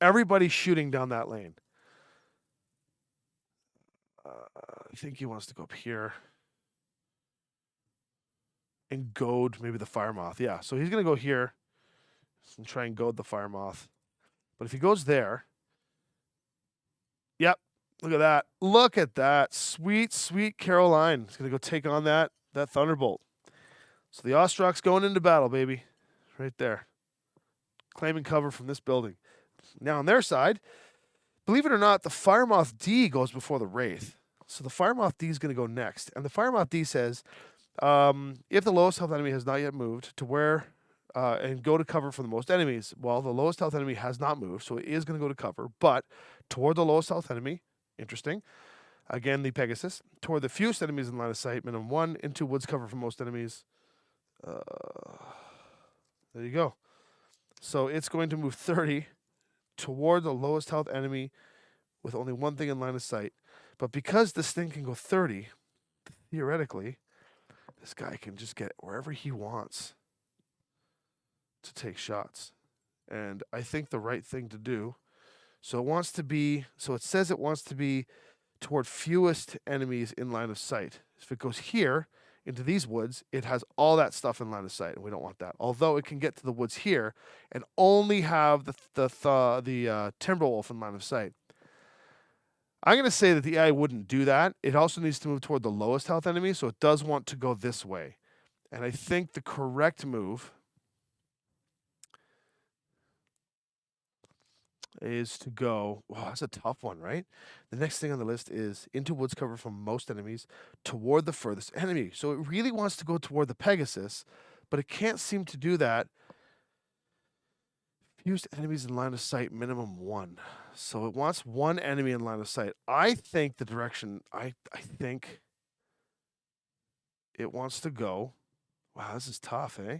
A: Everybody's shooting down that lane. I think he wants to go up here and goad maybe the Fire Moth. Yeah, so he's going to go here and try and goad the Fire Moth. But if he goes there, yep, look at that. Look at that. Sweet, sweet Caroline. He's going to go take on that Thunderbolt. So the Ostrak's going into battle, baby. Right there. Claiming cover from this building. Now on their side, believe it or not, the Firemoth D goes before the Wraith. So the Firemoth D is going to go next. And the Firemoth D says, if the lowest health enemy has not yet moved to where, and go to cover for the most enemies. Well, the lowest health enemy has not moved, so it is going to go to cover, but toward the lowest health enemy, interesting. Again, the Pegasus. Toward the fewest enemies in line of sight, minimum 1, into woods cover for most enemies. There you go. So it's going to move 30 toward the lowest health enemy with only one thing in line of sight. But because this thing can go 30, theoretically, this guy can just get wherever he wants to take shots. And I think the right thing to do. So it says it wants to be toward fewest enemies in line of sight. If it goes here into these woods, it has all that stuff in line of sight, and we don't want that. Although it can get to the woods here and only have the Timberwolf in line of sight. I'm going to say that the AI wouldn't do that. It also needs to move toward the lowest health enemy, so it does want to go this way. And I think the correct move is to go, wow, that's a tough one, right? The next thing on the list is into woods cover from most enemies toward the furthest enemy. So it really wants to go toward the Pegasus, but it can't seem to do that. Fewest enemies in line of sight, minimum 1. So it wants 1 enemy in line of sight. I think the direction, I think it wants to go, wow, this is tough, eh?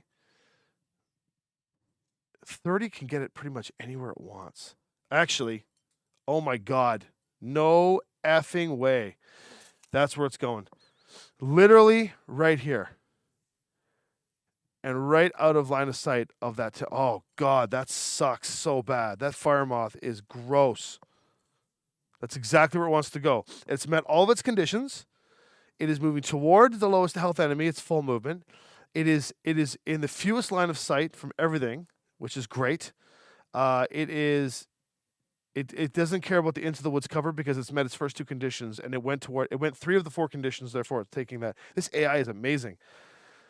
A: 30 can get it pretty much anywhere it wants. Actually, oh my God, no effing way. That's where it's going. Literally right here. And right out of line of sight of that. Oh, God, that sucks so bad. That Fire Moth is gross. That's exactly where it wants to go. It's met all of its conditions. It is moving toward the lowest health enemy. It's full movement. It is in the fewest line of sight from everything, which is great. It doesn't care about the into the woods cover because it's met its first 2 conditions, and it went 3 of the 4 conditions. Therefore, it's taking that. This AI is amazing.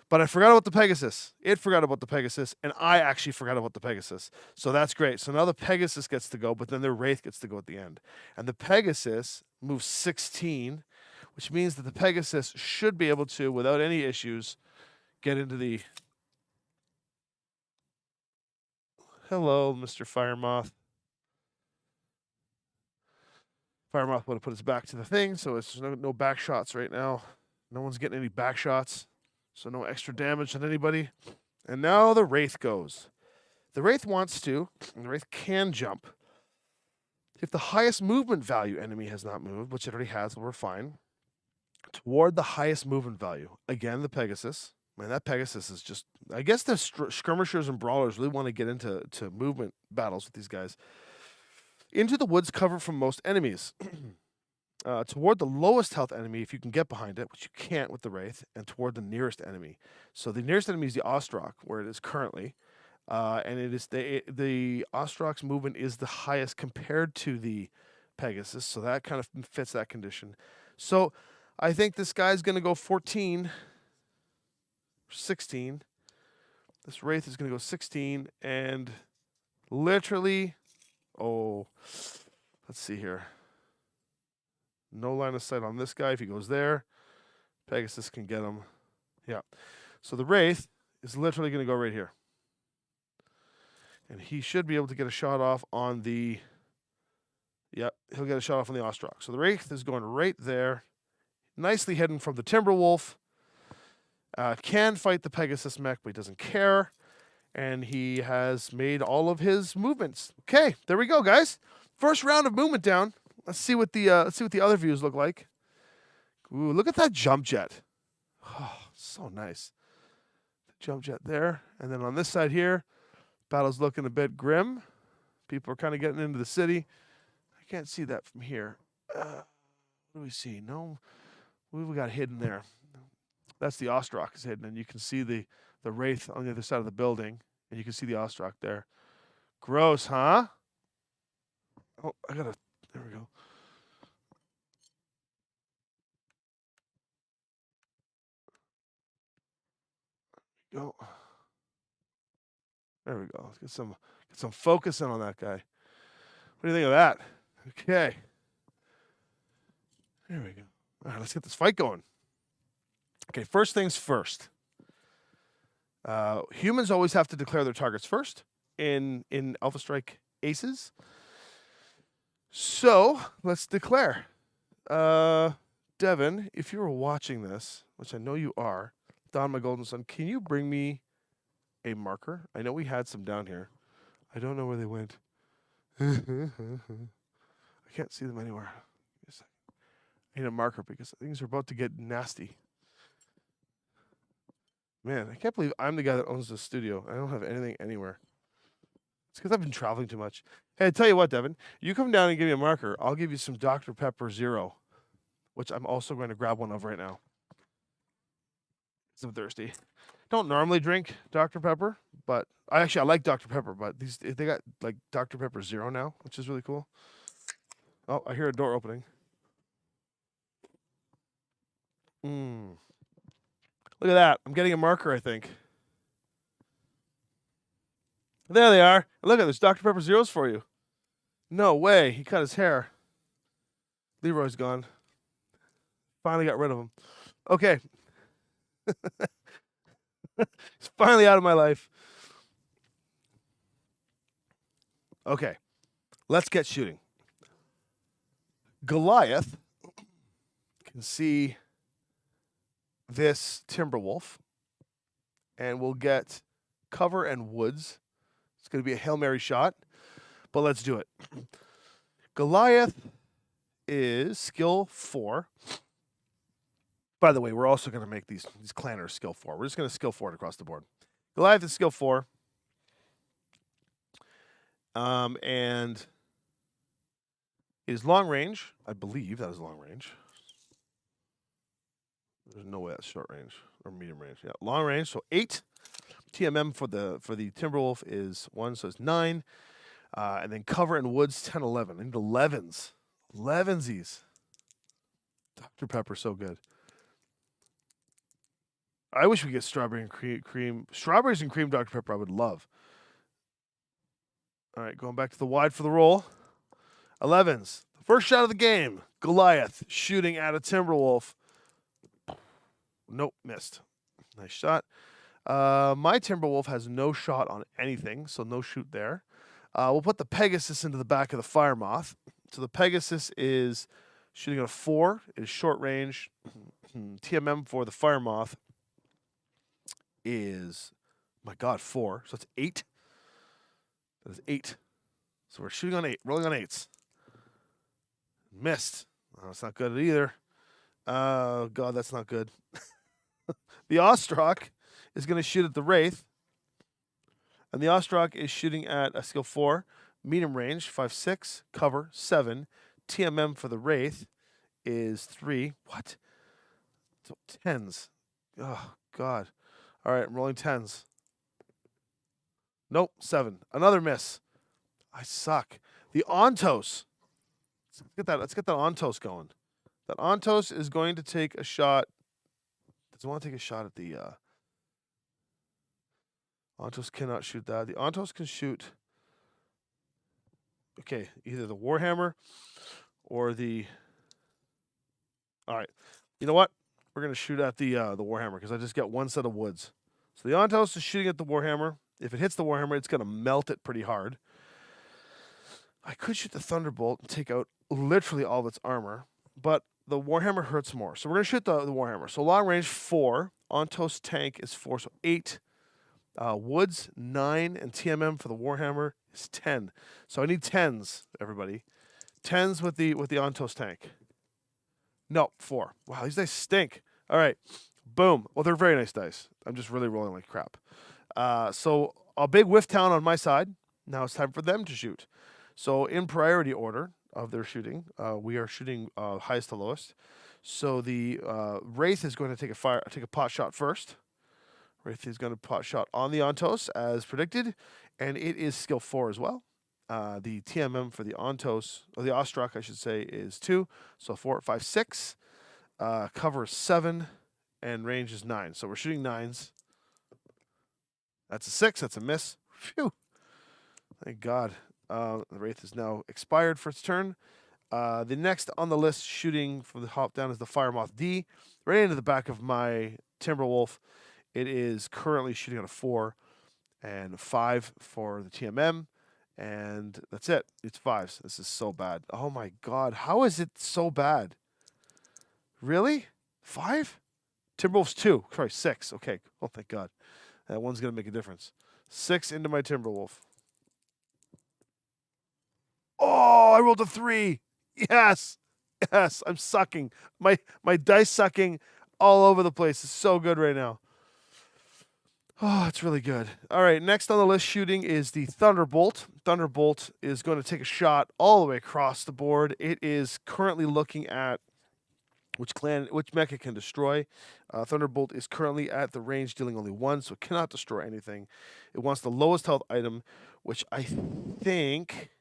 A: But I forgot about the Pegasus. It forgot about the Pegasus, and I actually forgot about the Pegasus. So that's great. So now the Pegasus gets to go, but then the Wraith gets to go at the end. And the Pegasus moves 16, which means that the Pegasus should be able to, without any issues, get into the... Hello, Mr. Firemoth. Firemoth would have put his back to the thing, so it's no back shots right now. No one's getting any back shots, so no extra damage on anybody. And now the Wraith goes. The Wraith wants to, and the Wraith can jump. If the highest movement value enemy has not moved, which it already has, well, we're fine, toward the highest movement value. Again, the Pegasus. Man, that Pegasus is just... I guess the skirmishers and brawlers really want to get into movement battles with these guys. Into the woods cover from most enemies. Toward the lowest health enemy, if you can get behind it, which you can't with the Wraith, and toward the nearest enemy. So the nearest enemy is the Ostrock, where it is currently. And it is the Ostrock's movement is the highest compared to the Pegasus, so that kind of fits that condition. So I think this guy's going to go 14, 16. This Wraith is going to go 16, and literally, let's see here. No line of sight on this guy. If he goes there, Pegasus can get him. Yeah. So the Wraith is literally going to go right here. And he should be able to get a shot off on the... Yep, he'll get a shot off on the Ostrock. So the Wraith is going right there. Nicely hidden from the Timberwolf. Can fight the Pegasus mech, but he doesn't care. And he has made all of his movements. Okay, there we go, guys. First round of movement down. Let's see what the other views look like. Ooh, look at that jump jet. Oh, so nice. The jump jet there. And then on this side here, battle's looking a bit grim. People are kind of getting into the city. I can't see that from here. What do we see? No, what have we got hidden there? That's the Ostrock is hidden, and you can see the Wraith on the other side of the building, and you can see the Ostrock there. Gross, huh? Oh, there we go. Go. There we go. Let's get some focus in on that guy. What do you think of that? Okay. There we go. All right, let's get this fight going. Okay, first things first. Humans always have to declare their targets first in Alpha Strike Aces. So let's declare. Devin, if you were watching this, which I know you are, Don, my golden son, can you bring me a marker? I know we had some down here. I don't know where they went. I can't see them anywhere. I need a marker because things are about to get nasty. Man, I can't believe I'm the guy that owns the studio. I don't have anything anywhere. It's because I've been traveling too much. Hey, I tell you what, Devin, you come down and give me a marker. I'll give you some Dr. Pepper Zero, which I'm also going to grab one of right now. I'm thirsty. Don't normally drink Dr. Pepper, but I like Dr. Pepper, but they got like Dr. Pepper Zero now, which is really cool. Oh, I hear a door opening. Look at that. I'm getting a marker, I think. There they are. Look at this. Dr. Pepper Zeros for you. No way. He cut his hair. Leroy's gone. Finally got rid of him. Okay. He's finally out of my life. Okay. Let's get shooting. Goliath can see this Timberwolf, and we'll get cover and woods. It's going to be a Hail Mary shot, but let's do it. Goliath is skill 4. By the way, we're also going to make these clanners skill 4. We're just going to skill 4 it across the board. Goliath is skill 4. And it is long range. I believe that is long range. There's no way that's short range or medium range. Yeah, long range. So 8. TMM for the Timberwolf is 1, so it's 9. And then cover and woods 10, 11. I need 11s. 11sies. Dr. Pepper, so good. I wish we get strawberry and cream. Strawberries and cream Dr. Pepper I would love. All right, going back to the wide for the roll. 11s. The first shot of the game. Goliath shooting at a Timberwolf. Nope, missed. Nice shot. My Timberwolf has no shot on anything, so no shoot there. We'll put the Pegasus into the back of the Fire Moth. So the Pegasus is shooting at a 4. It is short range. TMM for the Fire Moth is, my God, 4. So it's 8. That is 8. So we're shooting on 8, rolling on 8s. Missed. Oh, that's not good either. Oh, God, that's not good. The Ostrak is going to shoot at the Wraith. And the Ostrak is shooting at a skill 4, medium range, 5.6, cover, 7. TMM for the Wraith is 3. What? So 10s. Oh, God. All right, I'm rolling 10s. Nope, 7. Another miss. I suck. The Ontos. Let's get that Ontos going. That Ontos is going to take a shot. Does it want to take a shot at the Ontos cannot shoot that. The Ontos can shoot. Okay, either the Warhammer or the. All right, you know what? We're gonna shoot at the Warhammer because I just get one set of woods. So the Ontos is shooting at the Warhammer. If it hits the Warhammer, it's gonna melt it pretty hard. I could shoot the Thunderbolt and take out literally all of its armor, but the Warhammer hurts more. So we're gonna shoot the Warhammer. So long range 4. Ontos tank is 4, so 8. Woods 9, and TMM for the Warhammer is 10. So I need 10s, everybody. 10s with the Ontos tank. No, 4. Wow, these dice stink. All right, boom. Well, they're very nice dice. I'm just really rolling like crap. So a big whiff town on my side. Now it's time for them to shoot. So in priority order of their shooting, we are shooting highest to lowest. So the Wraith is going to take a pot shot first. Wraith is going to pot shot on the Ontos as predicted, and it is skill 4 as well. The TMM for the Ontos, or the Ostrak, I should say, is 2. So 4, 5, 6. Cover 7, and range is 9. So we're shooting 9s. That's a 6. That's a miss. Phew. Thank God. The Wraith is now expired for its turn. The next on the list shooting from the top down is the Fire Moth D, right into the back of my Timberwolf. It is currently shooting on a 4 and 5 for the TMM, and that's it. It's 5s. This is so bad. Oh my God. How is it so bad? Really? 5? Timberwolf's 2. Sorry, 6. Okay. Oh, thank God. That one's going to make a difference. 6 into my Timberwolf. Oh, I rolled a 3. Yes. Yes. I'm sucking. My dice sucking all over the place. It's so good right now. Oh, it's really good. All right, next on the list shooting is the Thunderbolt. Thunderbolt is going to take a shot all the way across the board. It is currently looking at which mecha can destroy. Thunderbolt is currently at the range dealing only 1, so it cannot destroy anything. It wants the lowest health item, which I think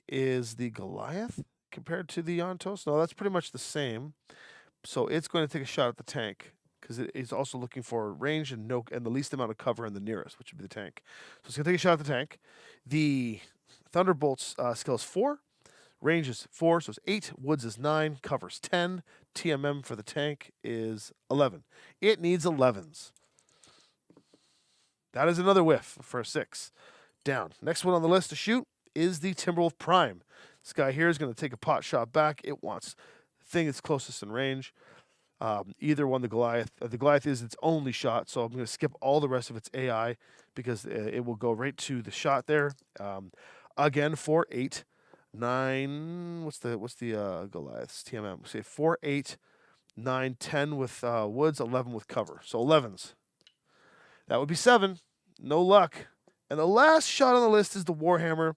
A: is the Goliath compared to the Ontos. No, that's pretty much the same. So it's going to take a shot at the tank, because it is also looking for range and the least amount of cover in the nearest, which would be the tank. So it's going to take a shot at the tank. The Thunderbolt's skill is 4. Range is 4, so it's 8. Woods is 9. Cover's 10. TMM for the tank is 11. It needs 11s. That is another whiff for a 6. Down. Next one on the list to shoot is the Timberwolf Prime. This guy here is going to take a pot shot back. It wants the thing that's closest in range. Either one, the Goliath. The Goliath is its only shot, so I'm going to skip all the rest of its AI because it will go right to the shot there. Again, 4, 8, 9. What's the Goliath's TMM? Say 4, 8, 9, 10 with woods, 11 with cover. So 11s. That would be 7. No luck. And the last shot on the list is the Warhammer.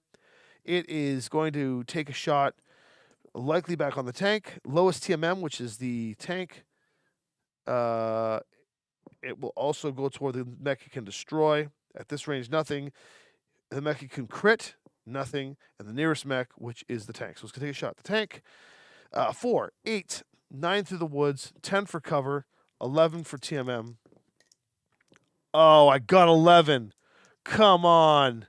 A: It is going to take a shot, likely back on the tank. Lowest TMM, which is the tank. It will also go toward the mecha can destroy. At this range, nothing. The mecha can crit, nothing. And the nearest mech, which is the tank. So it's going to take a shot at the tank. 4, 8, 9 through the woods, 10 for cover, 11 for TMM. Oh, I got 11. Come on.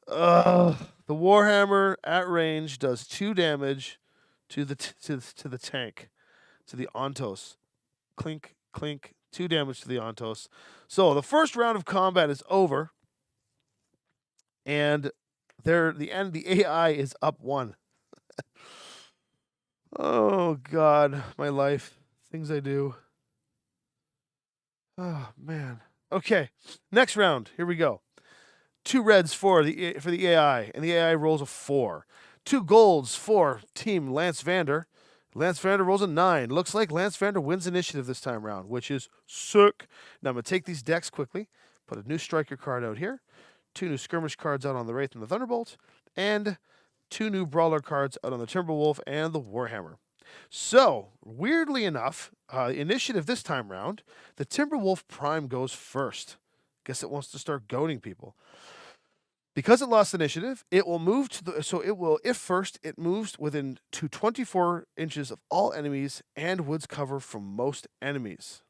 A: Ugh. The Warhammer at range does 2 damage to the tank, to the Ontos. Clink, clink. 2 damage to the Ontos. So the first round of combat is over, and the AI is up 1. Oh God, my life, things I do. Oh man. Okay, next round. Here we go. 2 reds for the AI, and the AI rolls a 4. 2 golds for Team Lance Vander. Lance Vander rolls a 9. Looks like Lance Vander wins initiative this time around, which is sick. Now I'm gonna take these decks quickly. Put a new striker card out here. 2 new skirmish cards out on the Wraith and the Thunderbolt, and 2 new brawler cards out on the Timberwolf and the Warhammer. So, weirdly enough, initiative this time round, the Timberwolf Prime goes first. Guess it wants to start goading people. Because it lost initiative, it will move to the. So it will, if first, it moves within to 24 inches of all enemies and woods cover from most enemies.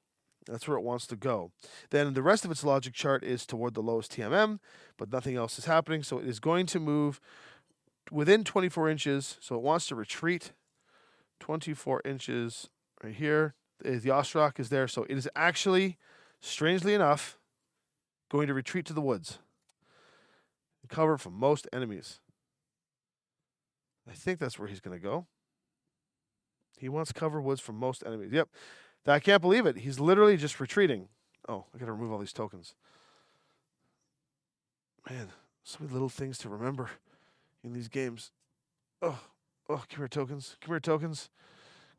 A: That's where it wants to go. Then the rest of its logic chart is toward the lowest TMM, but nothing else is happening. So it is going to move within 24 inches. So it wants to retreat 24 inches right here. The Ostrak is there. So it is actually, strangely enough, going to retreat to the woods. Cover from most enemies. I think that's where he's going to go. He wants cover woods from most enemies. Yep. I can't believe it. He's literally just retreating. Oh, I got to remove all these tokens. Man, so many little things to remember in these games. Oh, come here, tokens. Come here, tokens.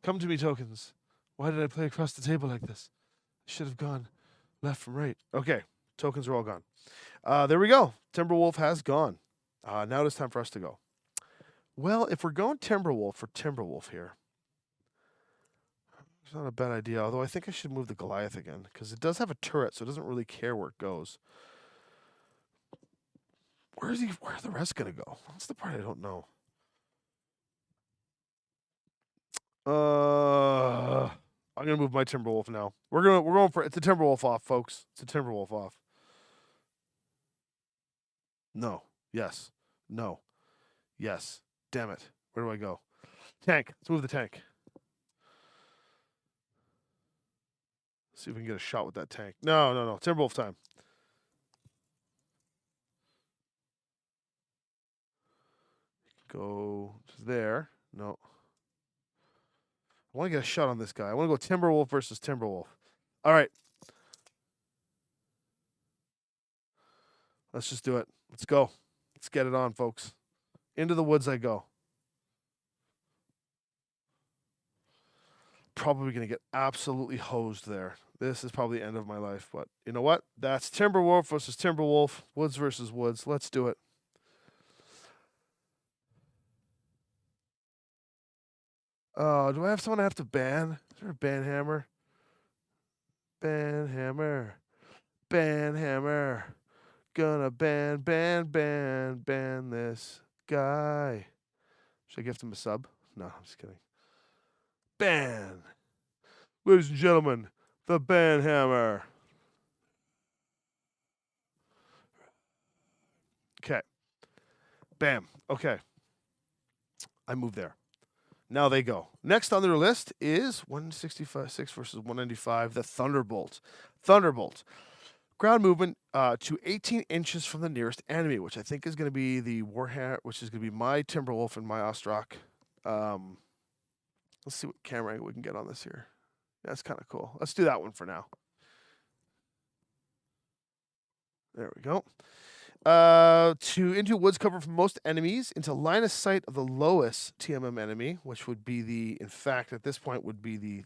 A: Come to me, tokens. Why did I play across the table like this? I should have gone left from right. Okay, tokens are all gone. There we go. Timberwolf has gone. Now it is time for us to go. Well, if we're going Timberwolf for Timberwolf here, it's not a bad idea, although I think I should move the Goliath again, because it does have a turret, so it doesn't really care where it goes. Where are the rest going to go? That's the part I don't know. I'm going to move my Timberwolf now. We're going for, it's a Timberwolf off, folks. It's a Timberwolf off. No. Yes. No. Yes. Damn it. Where do I go? Tank. Let's move the tank. See if we can get a shot with that tank. No. Timberwolf time. Go to there. No. I want to get a shot on this guy. I want to go Timberwolf versus Timberwolf. All right. Let's just do it. Let's go. Let's get it on, folks. Into the woods I go. Probably going to get absolutely hosed there. This is probably the end of my life, but you know what? That's Timberwolf versus Timberwolf. Woods versus Woods. Let's do it. Oh, do I have someone I have to ban? Is there a ban hammer? Ban hammer. Ban hammer. Gonna ban this guy. Should I gift him a sub? No, I'm just kidding. Ban. Ladies and gentlemen, the ban hammer. Okay. Bam. Okay. I move there. Now they go. Next on their list is 165 versus 195, the Thunderbolt. Thunderbolt. Ground movement to 18 inches from the nearest enemy, which I think is going to be the Warhammer, which is going to be my Timberwolf and my Ostrak. Let's see what camera angle we can get on this here. That's kind of cool. Let's do that one for now. There we go. Into woods cover from most enemies, into line of sight of the lowest TMM enemy, which would be in fact, at this point, would be the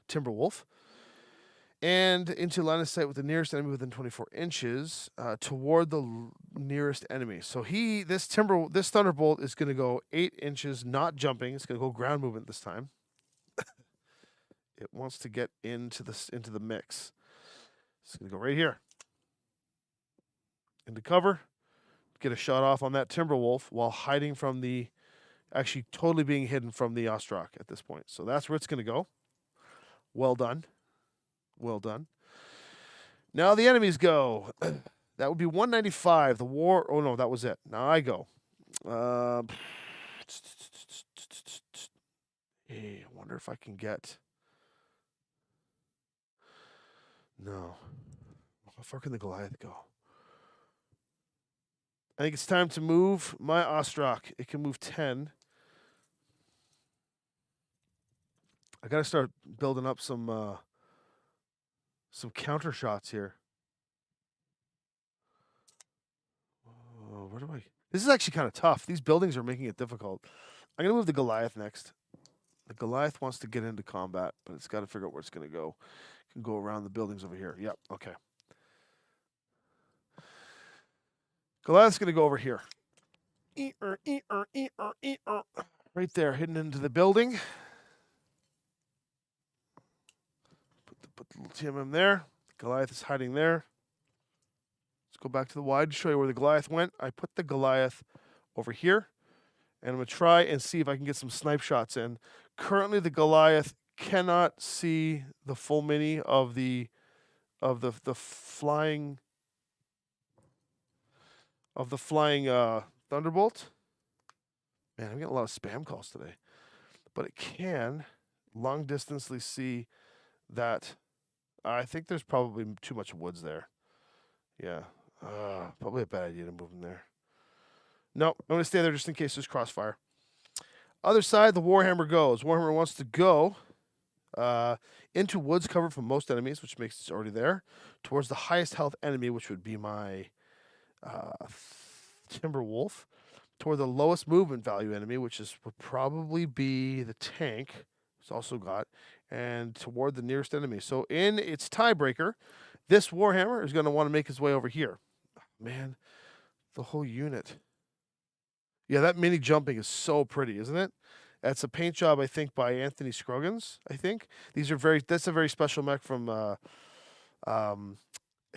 A: Timberwolf. And into line of sight with the nearest enemy within 24 inches, toward the nearest enemy. So this Thunderbolt is going to go 8 inches, not jumping. It's going to go ground movement this time. It wants to get into the mix. It's going to go right here. Into cover, get a shot off on that Timberwolf while hiding from actually totally being hidden from the Ostrak at this point. So that's where it's going to go. Well done. Well done. Now the enemies go. That would be 195. The war. Oh, no, that was it. Now I go. Hey, I wonder if I can get. No. How far can the Goliath go? I think it's time to move my Ostrak. It can move 10. I got to start building up some counter shots here. Where do I? This is actually kind of tough. These buildings are making it difficult. I'm going to move the Goliath next. The Goliath wants to get into combat, but it's got to figure out where it's going to go. It can go around the buildings over here. Yep, okay. Goliath's going to go over here. Right there, hidden into the building. Put the little TMM there. Goliath is hiding there. Let's go back to the wide to show you where the Goliath went. I put the Goliath over here, and I'm going to try and see if I can get some snipe shots in. Currently, the Goliath cannot see the full mini of the flying Thunderbolt. Man, I'm getting a lot of spam calls today. But it can long distantly see that. I think there's probably too much woods there. Yeah. Probably a bad idea to move him there. No, I'm going to stay there just in case there's crossfire. Other side, the Warhammer goes. Warhammer wants to go into woods covered from most enemies, which makes it already there, towards the highest health enemy, which would be my Timber Wolf, toward the lowest movement value enemy, which would probably be the tank, it's also got, and toward the nearest enemy. So in its tiebreaker, this Warhammer is going to want to make his way over here. Man, the whole unit. Yeah, that mini jumping is so pretty, isn't it? That's a paint job, I think, by Anthony Scroggins, I think. That's a very special mech from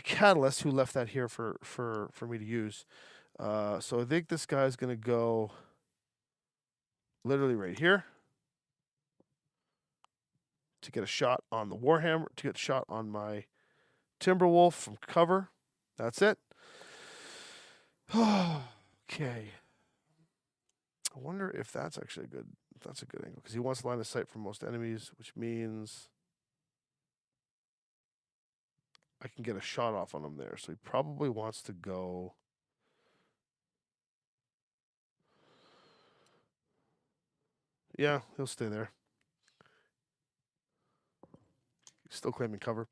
A: Catalyst, who left that here for me to use. So I think this guy's going to go literally right here to get a shot on the Warhammer, to get a shot on my Timberwolf from cover. That's it. Okay. I wonder if that's actually that's a good angle, because he wants line of sight from most enemies, which means I can get a shot off on him there. So he probably wants to go. Yeah, he'll stay there. He's still claiming cover.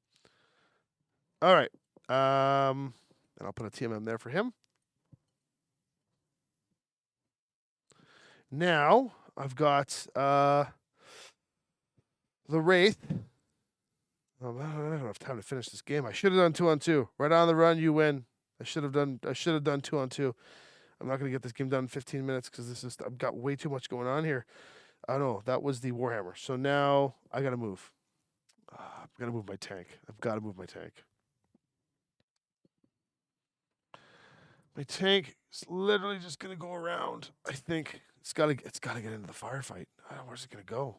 A: All right. And I'll put a TMM there for him. Now I've got the Wraith. I don't have enough time to finish this game. I should have done 2-on-2. Right on the run, you win. I should have done 2-on-2. I'm not going to get this game done in 15 minutes because I've got way too much going on here. I know that was the Warhammer. So now I got to move. I've got to move my tank. I've got to move my tank. My tank is literally just going to go around. I think it's got to get into the firefight. I don't know, where's it going to go?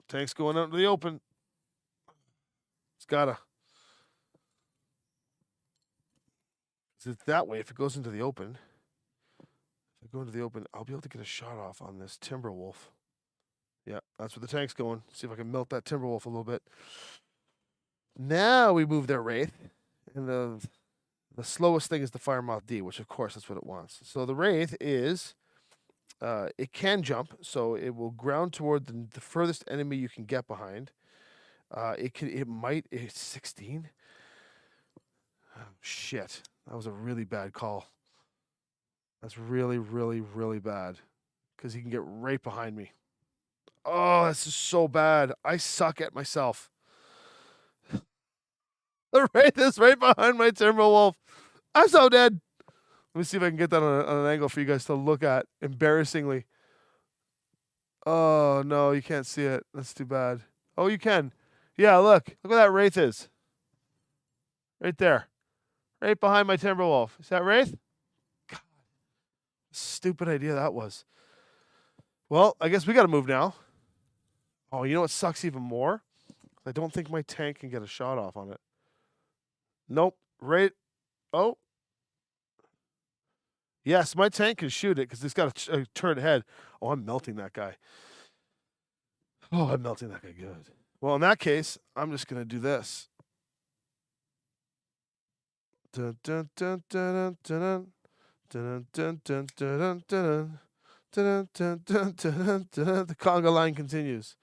A: Tank's going out into the open. It's gotta. It's that way. If it goes into the open, I'll be able to get a shot off on this Timberwolf. Yeah, that's where the tank's going. See if I can melt that Timberwolf a little bit. Now we move their Wraith, and the slowest thing is the Fire Moth D, which of course that's what it wants. So the Wraith is. It can jump, so it will ground toward the furthest enemy you can get behind. It's 16. Oh, shit. That was a really bad call. That's really, really, really bad. Because he can get right behind me. Oh, this is so bad. I suck at myself. The Wraith is right behind my Timberwolf. I'm so dead. Let me see if I can get that on an angle for you guys to look at. Embarrassingly. Oh, no, you can't see it. That's too bad. Oh, you can. Yeah, look. Look where that Wraith is. Right there. Right behind my Timberwolf. Is that Wraith? God. Stupid idea that was. Well, I guess we got to move now. Oh, you know what sucks even more? I don't think my tank can get a shot off on it. Nope. Right. Oh. Yes, my tank can shoot it because it's got a turret head. Oh, I'm melting that guy. Oh, I'm melting that guy good. Well, in that case, I'm just going to do this. Dun, dun, dun, dun, dun, dun, dun, dun, dun, dun, dun. Dun, dun, dun, dun, dun. The conga line continues.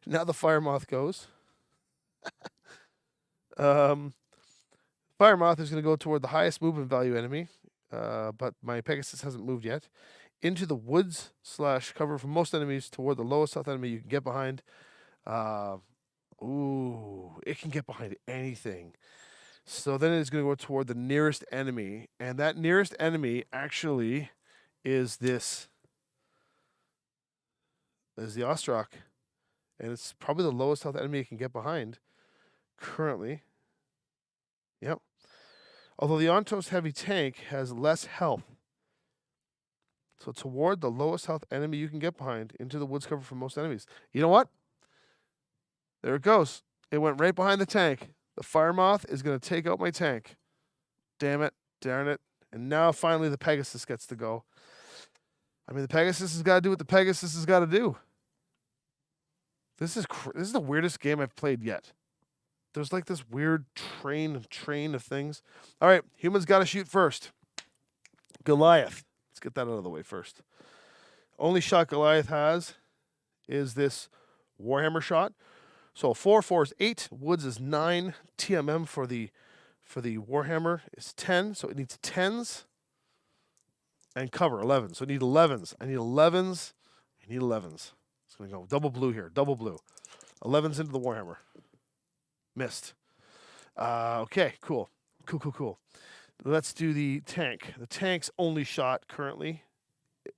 A: Now the fire moth goes. Um, fire moth is going to go toward the highest movement value enemy, but my Pegasus hasn't moved yet. Into the woods / cover for most enemies toward the lowest health enemy you can get behind. Ooh, it can get behind anything. So then it's going to go toward the nearest enemy, and that nearest enemy actually is this. Is the Ostrak, and it's probably the lowest health enemy it can get behind currently. Yep. Although the Ontos heavy tank has less health. So toward the lowest health enemy you can get behind, into the woods cover for most enemies. You know what? There it goes. It went right behind the tank. The fire moth is going to take out my tank. Damn it. Darn it. And now finally the Pegasus gets to go. I mean, the Pegasus has got to do what the Pegasus has got to do. This is the weirdest game I've played yet. There's like this weird train of things. All right, humans got to shoot first. Goliath. Let's get that out of the way first. Only shot Goliath has is this Warhammer shot. So 4 is 8, Woods is 9, TMM for the Warhammer is 10, so it needs 10s and cover 11. So I need 11s. I need 11s. I need 11s. It's going to go double blue here, double blue. 11s into the Warhammer. Missed. Okay, cool. Cool. Let's do the tank. The tank's only shot currently.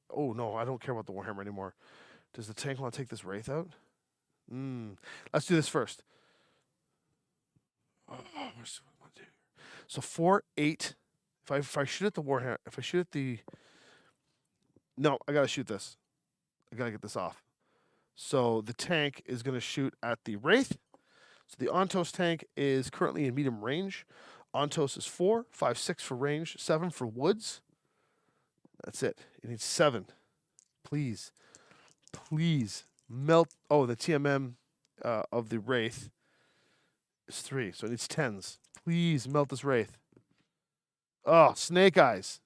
A: Oh, no, I don't care about the Warhammer anymore. Does the tank want to take this Wraith out? Let's do this first. Oh, what's what I want to do? So 4, 8. If I shoot at the Warhammer, if I shoot at the... No, I got to shoot this. I got to get this off. So the tank is going to shoot at the Wraith. So the Ontos tank is currently in medium range. Ontos is 4, 5, 6 for range, 7 for woods. That's it. It needs 7. Please melt. Oh, the TMM of the Wraith is 3, so it needs 10s. Please melt this Wraith. Oh, Snake Eyes.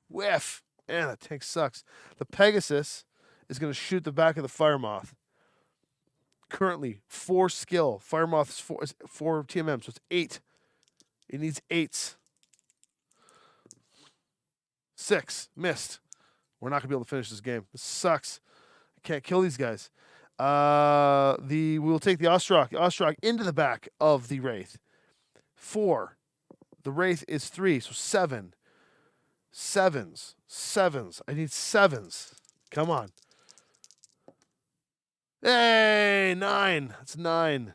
A: Whiff. Man, that tank sucks. The Pegasus is going to shoot the back of the Fire Moth. Currently, 4 skill. Fire Moth is 4 TMM, so it's 8. It needs 8s. 6. Missed. We're not going to be able to finish this game. This sucks. I can't kill these guys. We will take the Ostrak. The Ostrak into the back of the Wraith. 4. The Wraith is 3, so 7. 7s. I need 7s. Come on. Hey, 9. That's 9.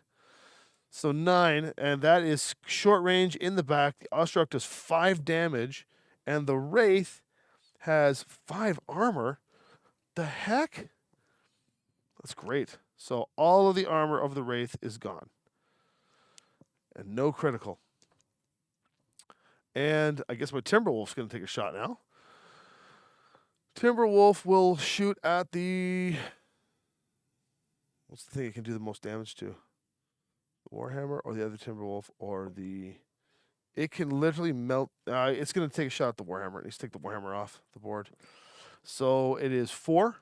A: So 9, and that is short range in the back. The Ostrak does 5 damage, and the Wraith has 5 armor. The heck? That's great. So all of the armor of the Wraith is gone. And no critical. And I guess my Timberwolf's going to take a shot now. Timberwolf will shoot at the... What's the thing it can do the most damage to? The Warhammer or the other Timberwolf or the... It can literally melt... it's going to take a shot at the Warhammer. It needs to take the Warhammer off the board. So it is 4.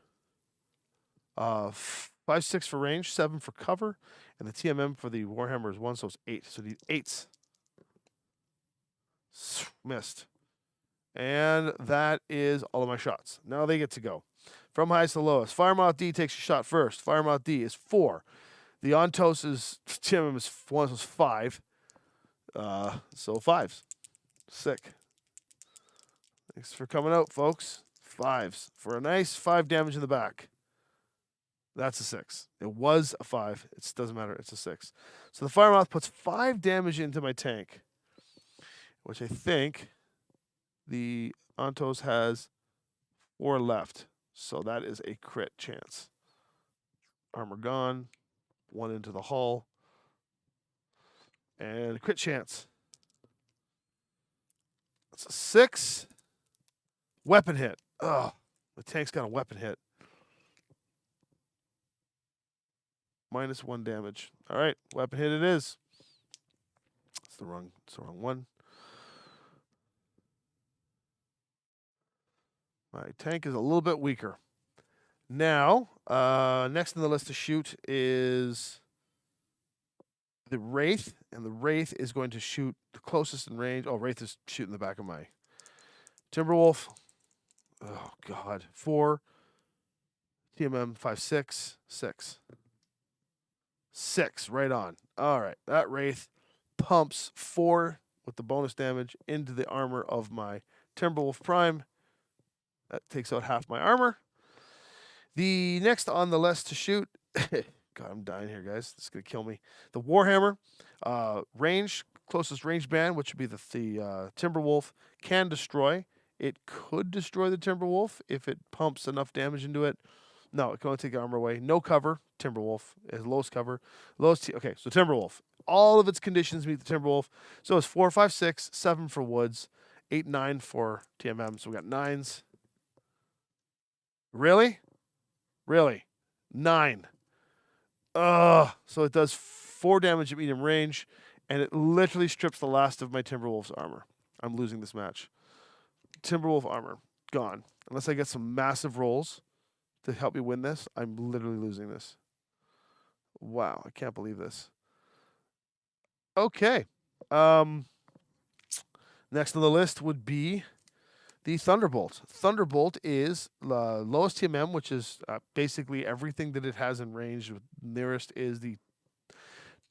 A: 5, 6 for range, 7 for cover, and the TMM for the Warhammer is 1, so it's 8. So it needs 8s. Missed. And that is all of my shots. Now they get to go. From highest to lowest. Firemoth D takes a shot first. Firemoth D is 4. The Ontos' TMM is 1, so it's 5. So 5s. Sick. Thanks for coming out, folks. 5s. For a nice 5 damage in the back. That's a 6. It was a 5. It doesn't matter. It's a 6. So the Firemoth puts 5 damage into my tank, which I think the Ontos has 4 left. So that is a crit chance. Armor gone. 1 into the hull. And crit chance. That's a 6. Weapon hit. Ugh. The tank's got a weapon hit. -1 damage. All right, weapon hit it is. It's the wrong one. My tank is a little bit weaker. Now, next on the list to shoot is the Wraith, and the Wraith is going to shoot the closest in range. Oh, Wraith is shooting the back of my Timberwolf. Oh, God. 4. TMM 5, 6. 6. 6, right on. All right, that Wraith pumps 4 with the bonus damage into the armor of my Timberwolf Prime. That takes out half my armor. The next on the list to shoot, God, I'm dying here, guys. This is going to kill me. The Warhammer, range, closest range band, which would be the Timberwolf, can destroy. It could destroy the Timberwolf if it pumps enough damage into it. No, it can only take the armor away. No cover, Timberwolf. It has lowest cover. Okay, so Timberwolf. All of its conditions meet the Timberwolf. So it's 4, 5, 6, 7 for Woods, 8, 9 for TMM. So we got 9s. Really? 9. So it does 4 damage at medium range, and it literally strips the last of my Timberwolf's armor. I'm losing this match. Timberwolf armor, gone. Unless I get some massive rolls to help me win this, I'm literally losing this. Wow, I can't believe this. Okay. Next on the list would be the Thunderbolt. Thunderbolt is the lowest TMM, which is basically everything that it has in range. Nearest is the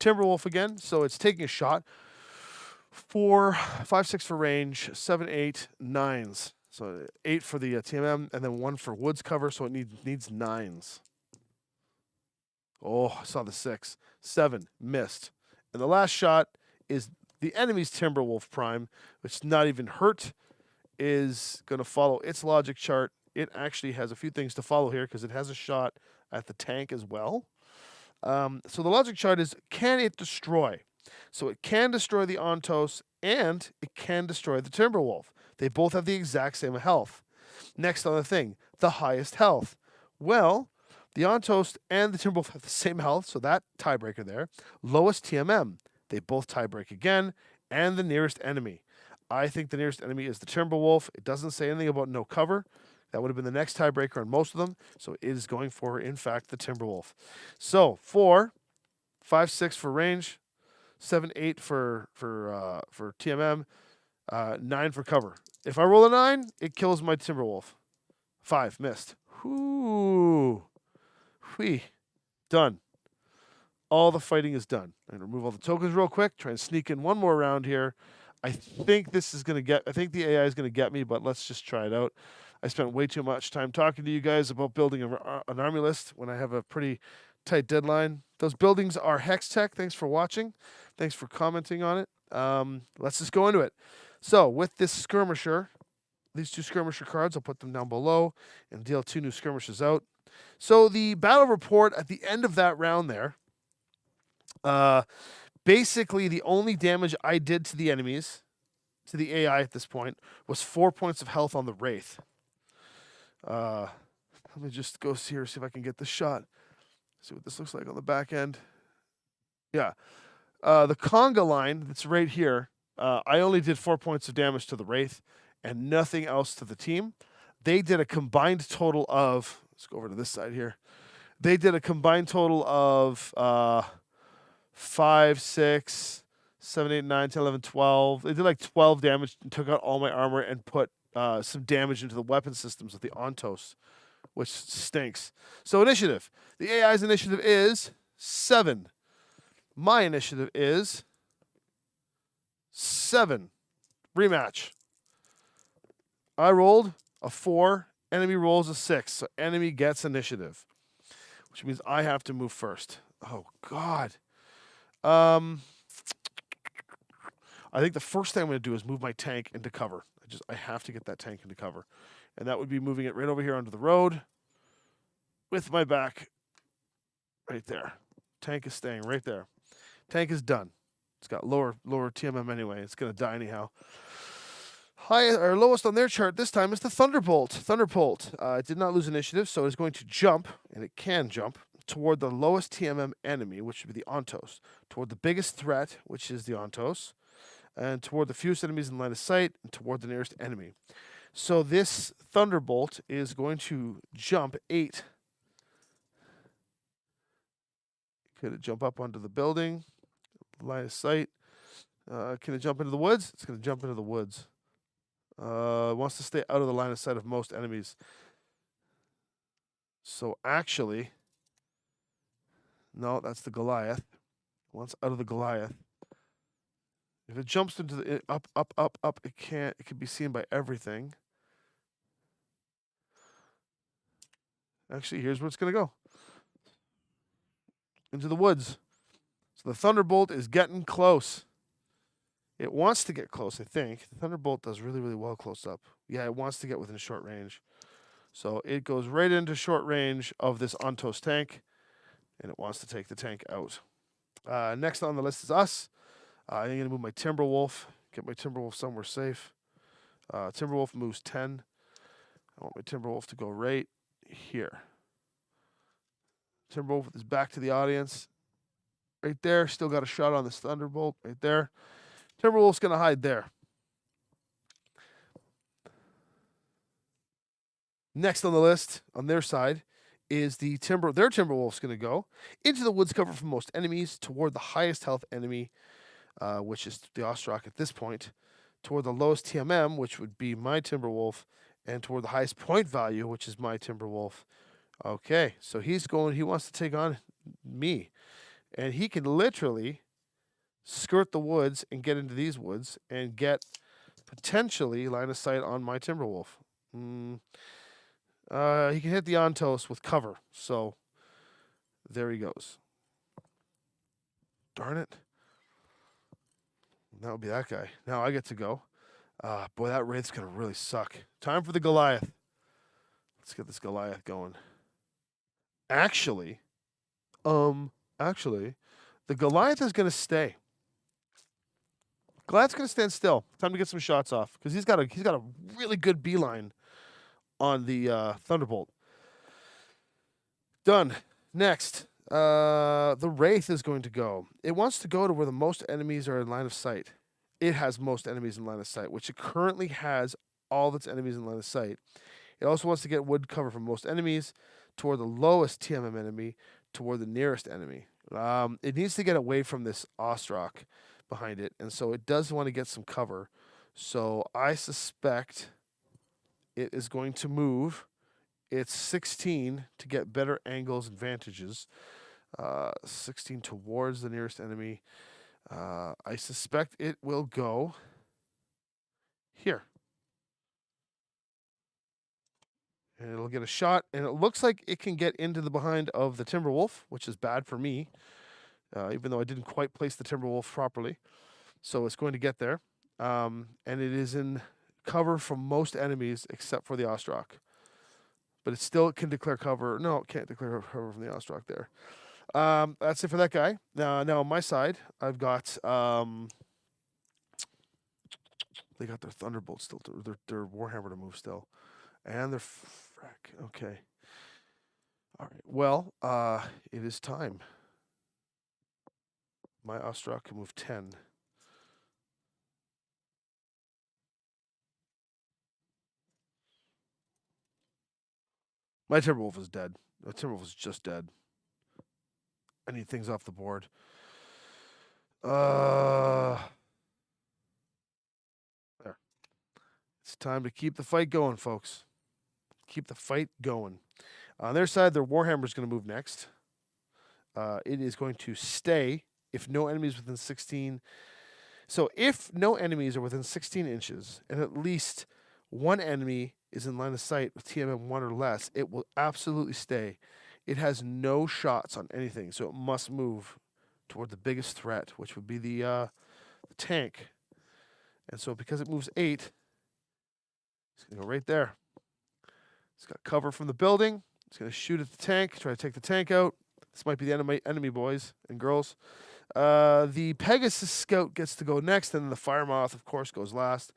A: Timberwolf again, so it's taking a shot. 4, 5, 6 for range, 7, 8, 9s. So 8 for the TMM, and then 1 for Woods cover, so it needs 9s. Oh, I saw the 6. 7, missed. And the last shot is the enemy's Timberwolf Prime, which is not even hurt, is going to follow its logic chart. It actually has a few things to follow here because it has a shot at the tank as well. So the logic chart is, can it destroy? So it can destroy the Ontos, and it can destroy the Timberwolf. They both have the exact same health. Next on the thing, the highest health. Well, the Ontos and the Timberwolf have the same health, so that tiebreaker there. Lowest TMM. They both tiebreak again, and the nearest enemy. I think the nearest enemy is the Timberwolf. It doesn't say anything about no cover. That would have been the next tiebreaker on most of them. So it is going for, in fact, the Timberwolf. So 4, 5, 6 for range, 7, 8 for TMM, 9 for cover. If I roll a 9, it kills my Timberwolf. 5, missed. Whoo. Whee. Done. All the fighting is done. I'm going to remove all the tokens real quick. Try and sneak in one more round here. I think this is going to get, I think the AI is going to get me, but let's just try it out. I spent way too much time talking to you guys about building an army list when I have a pretty tight deadline. Those buildings are Hextech. Thanks for watching. Thanks for commenting on it. Let's just go into it. So with this skirmisher, these 2 skirmisher cards, I'll put them down below and deal 2 new skirmishers out. So the battle report at the end of that round there, basically the only damage I did to the enemies, to the AI at this point, was 4 points of health on the Wraith. Let me just go here, see if I can get the shot. See what this looks like on the back end. Yeah. The conga line that's right here, I only did 4 points of damage to the Wraith and nothing else to the team. They did a combined total of, let's go over to this side here. They did a combined total of 5, 6, 7, 8, 9, 10, 11, 12. They did like 12 damage and took out all my armor and put some damage into the weapon systems of the Ontos, which stinks. So initiative. The AI's initiative is 7. My initiative is 7. Rematch. I rolled a 4. Enemy rolls a 6. So enemy gets initiative, which means I have to move first. Oh, God. I think the first thing I'm going to do is move my tank into cover. I have to get that tank into cover. And that would be moving it right over here onto the road with my back Right there. Tank is staying right there. Tank is done. It's got lower TMM anyway. It's going to die anyhow. Highest or lowest on their chart this time is the Thunderbolt. Thunderbolt did not lose initiative, so it's going to jump, and it can jump, toward the lowest TMM enemy, which would be the Ontos, toward the biggest threat, which is the Ontos, and toward the fewest enemies in line of sight, and toward the nearest enemy. So this Thunderbolt is going to jump 8. Could it jump up onto the building? Line of sight. Can it jump into the woods? It's going to jump into the woods. It wants to stay out of the line of sight of most enemies. So actually, no, that's the Goliath. Once out of the Goliath. If it jumps into the up, it can't. It can be seen by everything. Actually, here's where it's going to go. Into the woods. So the Thunderbolt is getting close. It wants to get close, I think. The Thunderbolt does really, really well close up. Yeah, it wants to get within short range. So it goes right into short range of this Ontos tank, and it wants to take the tank out. Next on the list is us. I'm going to move my Timberwolf, get my Timberwolf somewhere safe. Timberwolf moves 10. I want my Timberwolf to go right here. Timberwolf is back to the audience. Right there. Still got a shot on this Thunderbolt right there. Timberwolf's going to hide there. Next on the list, on their side, is their Timberwolf's going to go into the woods cover from most enemies, toward the highest health enemy, which is the Ostrak at this point, toward the lowest TMM, which would be my Timberwolf, and toward the highest point value, which is my Timberwolf. Okay, so he wants to take on me. And he can literally skirt the woods and get into these woods and get potentially line of sight on my Timberwolf. He can hit the Ontos with cover. So there he goes. Darn it. That would be that guy. Now I get to go. Boy, that Wraith's going to really suck. Time for the Goliath. Let's get this Goliath going. Actually, the Goliath is going to stay. Goliath's going to stand still. Time to get some shots off because he's got a really good beeline on the Thunderbolt. Done. Next, the Wraith is going to go. It wants to go to where the most enemies are in line of sight. It has most enemies in line of sight, which it currently has all of its enemies in line of sight. It also wants to get wood cover from most enemies, toward the lowest TMM enemy, toward the nearest enemy. It needs to get away from this Ostrak behind it, and so it does want to get some cover. So I suspect it is going to move its 16 to get better angles and vantages. 16 towards the nearest enemy. I suspect it will go here. And it'll get a shot, and it looks like it can get into the behind of the Timberwolf, which is bad for me, even though I didn't quite place the Timberwolf properly. So it's going to get there. And it is in cover from most enemies except for the Ostrak. But it still can declare cover. No, it can't declare cover from the Ostrak there. That's it for that guy. Now on my side, I've got... they got their Thunderbolt still, their Warhammer to move still. And their frack. Okay. All right. Well, it is time. My Ostrak can move 10. My Timberwolf is dead. The Timberwolf is just dead. I need things off the board. There. It's time to keep the fight going, folks. Keep the fight going. On their side, their Warhammer is going to move next. It is going to stay if no enemies within 16. So if no enemies are within 16 inches and at least one enemy is in line of sight with TMM 1 or less, it will absolutely stay. It has no shots on anything, so it must move toward the biggest threat, which would be the tank. And so because it moves 8, it's going to go right there. It's got cover from the building. It's going to shoot at the tank, try to take the tank out. This might be the enemy boys and girls. The Pegasus Scout gets to go next, and then the Firemoth, of course, goes last.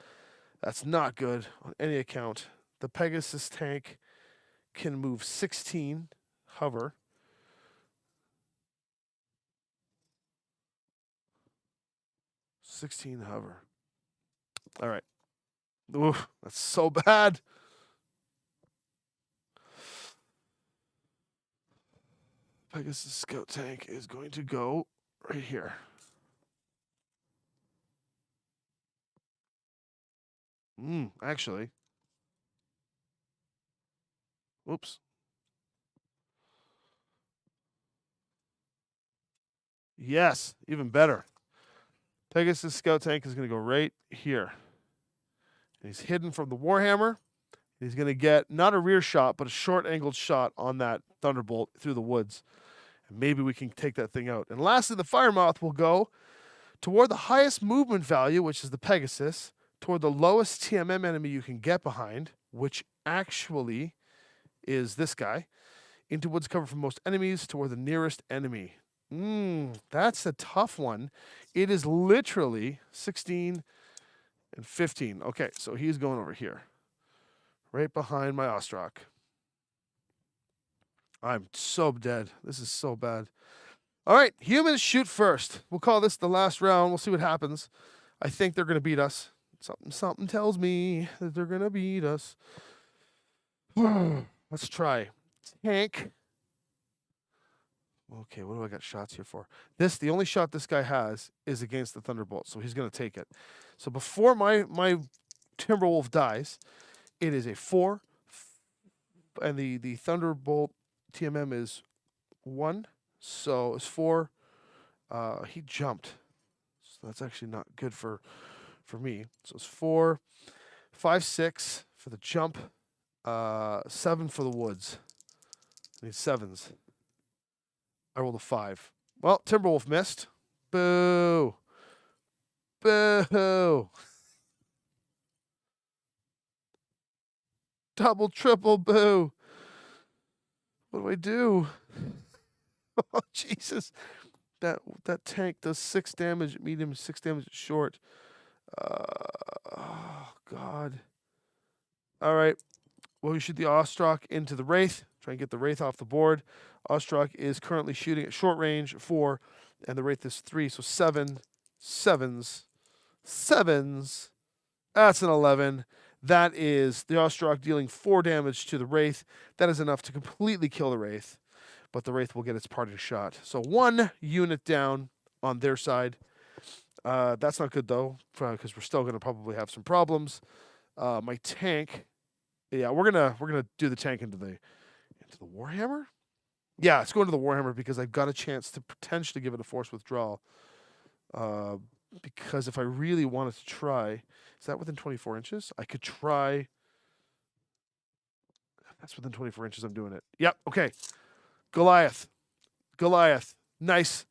A: That's not good on any account. The Pegasus tank can move 16, hover. All right. Oof, that's so bad. Pegasus Scout tank is going to go right here. Actually. Whoops. Yes, even better. Pegasus Scout tank is going to go right here. And he's hidden from the Warhammer. He's going to get not a rear shot, but a short angled shot on that Thunderbolt through the woods. And maybe we can take that thing out. And lastly, the Firemoth will go toward the highest movement value, which is the Pegasus, toward the lowest TMM enemy you can get behind, which actually is this guy, into woods cover from most enemies toward the nearest enemy. That's a tough one. It is literally 16 and 15. Okay, so he's going over here, right behind my Ostrak. I'm so dead. This is so bad. All right, humans shoot first. We'll call this the last round. We'll see what happens. I think they're going to beat us. Something tells me that they're going to beat us. Let's try. Tank. Okay, what do I got shots here for? The only shot this guy has is against the Thunderbolt, so he's going to take it. So before my Timberwolf dies, it is a 4, and the Thunderbolt TMM is 1, so it's 4. He jumped, so that's actually not good for me. So it's 4, 5, 6 for the jump, 7 for the woods. I need 7s. I rolled a 5. Well, Timberwolf missed. Boo. Boo. Double, triple, boo. What do I do? Oh, Jesus. That tank does 6 damage at medium, 6 damage at short. Oh, God. All right. Well, we shoot the Ostrak into the Wraith. Try and get the Wraith off the board. Ostrak is currently shooting at short range, 4, and the Wraith is 3, so 7. 7s. That's an 11. That is the Ostrak dealing 4 damage to the Wraith. That is enough to completely kill the Wraith, but the Wraith will get its parting shot. So 1 unit down on their side. That's not good, though, because we're still going to probably have some problems. My tank... Yeah, we're gonna do the tank into the Warhammer. Yeah, it's going to the Warhammer because I've got a chance to potentially give it a force withdrawal. Because if I really wanted to try, is that within 24 inches? I could try. That's within 24 inches. I'm doing it. Yep. Okay. Goliath. Nice.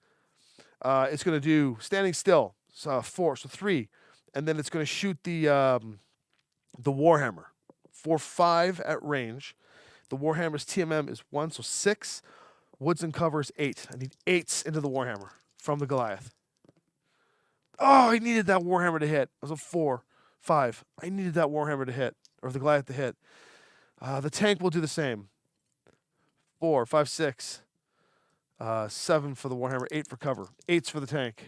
A: It's going to do standing still. 4, so 3, and then it's going to shoot the Warhammer. 4, 5 at range. The Warhammer's TMM is 1, so 6. Woods and cover is 8. I need 8s into the Warhammer from the Goliath. Oh, I needed that Warhammer to hit. It was a 4, 5. I needed that Warhammer to hit, or the Goliath to hit. The tank will do the same. 4, 5, 6. 7 for the Warhammer, 8 for cover. 8s for the tank.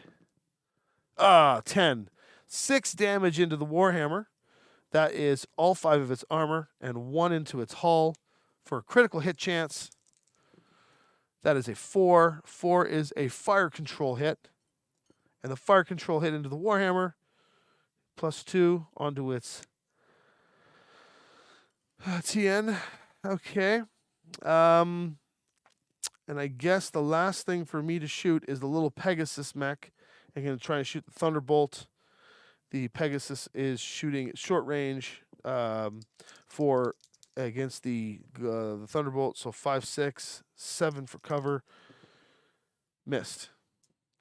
A: 10. 6 damage into the Warhammer. That is all 5 of its armor and 1 into its hull for a critical hit chance. That is a 4. 4 is a fire control hit. And the fire control hit into the Warhammer. +2 onto its TN. Okay. And I guess the last thing for me to shoot is the little Pegasus mech. I'm going to try and shoot the Thunderbolt. The Pegasus is shooting at short range for against the Thunderbolt. So 5, 6, 7 for cover. Missed.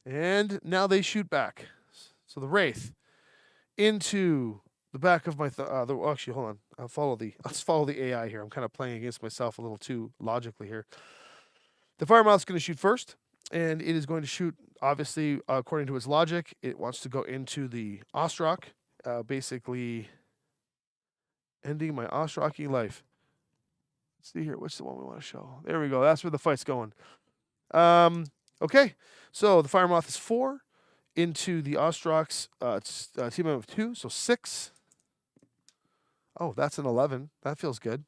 A: And now they shoot back. So the Wraith into the back of my... actually, hold on. Let's follow the AI here. I'm kind of playing against myself a little too logically here. The Fire Moth's going to shoot first, and it is going to shoot, obviously, according to its logic, it wants to go into the Ostrock, basically ending my Ostrocky life. Let's see here. What's the one we want to show? There we go. That's where the fight's going. Okay. So the Fire Moth is 4 into the Ostrock's team of 2, so 6. Oh, that's an 11. That feels good.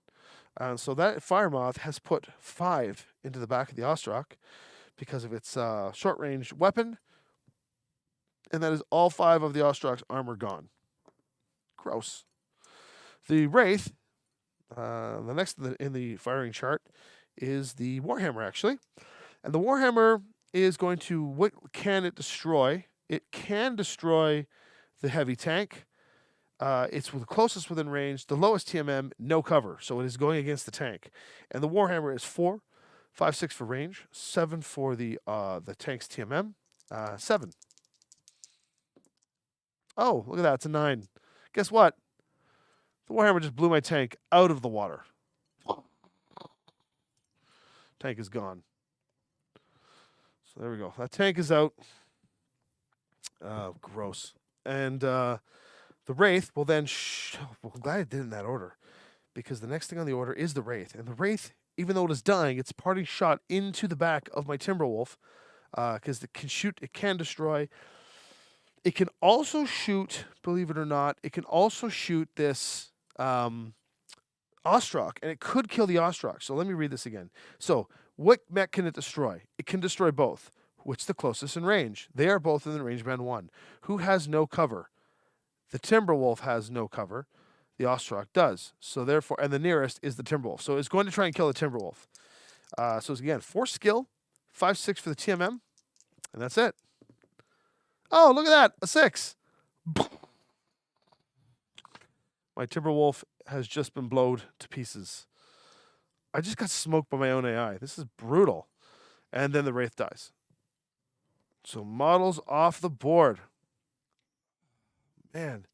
A: So that Fire Moth has put 5 into the back of the Ostrock because of its short-range weapon, and that is all 5 of the Ostrock's armor gone. Gross. The Wraith, the next in the firing chart, is the Warhammer, actually. And the Warhammer is going to, what can it destroy? It can destroy the heavy tank. It's the closest within range, the lowest TMM, no cover. So it is going against the tank. And the Warhammer is 4, 5, 6 for range, 7 for the tank's TMM, 7. Oh, look at that, it's a 9. Guess what? The Warhammer just blew my tank out of the water. Tank is gone. So there we go. That tank is out. Gross. And the Wraith will then... well, I'm glad I did it in that order, because the next thing on the order is the Wraith. And the Wraith, even though it is dying, it's parting shot into the back of my Timberwolf, because it can shoot, it can destroy. It can also shoot, believe it or not, it can also shoot this Ostrock, and it could kill the Ostrock. So let me read this again. So what mech can it destroy? It can destroy both. Which the closest in range? They are both in the range band 1. Who has no cover? The Timberwolf has no cover. The Ostrock does. So therefore, and the nearest is the Timberwolf. So it's going to try and kill the Timberwolf. So it's, again, 4 skill, 5, 6 for the TMM, and that's it. Oh, look at that, a 6. My Timberwolf has just been blowed to pieces. I just got smoked by my own AI. This is brutal. And then the Wraith dies. So models off the board. Man,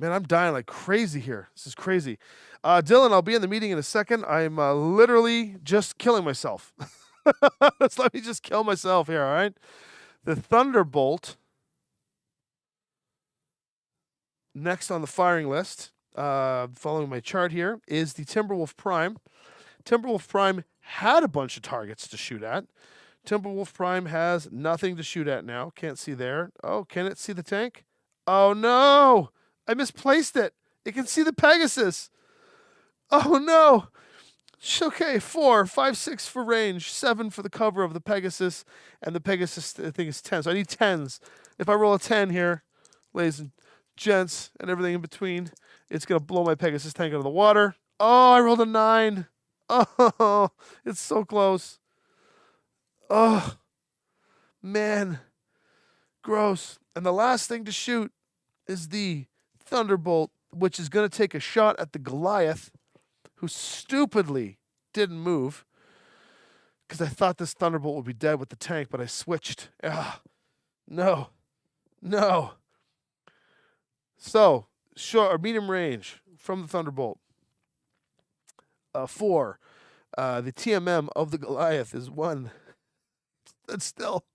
A: I'm dying like crazy here. This is crazy. Dylan, I'll be in the meeting in a second. I'm literally just killing myself. Let's let me just kill myself here, all right? The Thunderbolt, next on the firing list, following my chart here, is the Timberwolf Prime. Timberwolf Prime had a bunch of targets to shoot at. Timberwolf Prime has nothing to shoot at now. Can't see there. Oh, can it see the tank? Oh, no. I misplaced it. It can see the Pegasus. Oh, no. Okay, 4, 5, 6 for range, 7 for the cover of the Pegasus, and the Pegasus, I think, is 10. So I need 10s. If I roll a 10 here, ladies and gents, and everything in between, it's going to blow my Pegasus tank out of the water. Oh, I rolled a 9. Oh, it's so close. Oh, man. Gross. And the last thing to shoot is the Thunderbolt, which is going to take a shot at the Goliath, who stupidly didn't move, because I thought this Thunderbolt would be dead with the tank, but I switched. No. So, short or medium range from the Thunderbolt. 4. The TMM of the Goliath is 1. That's still,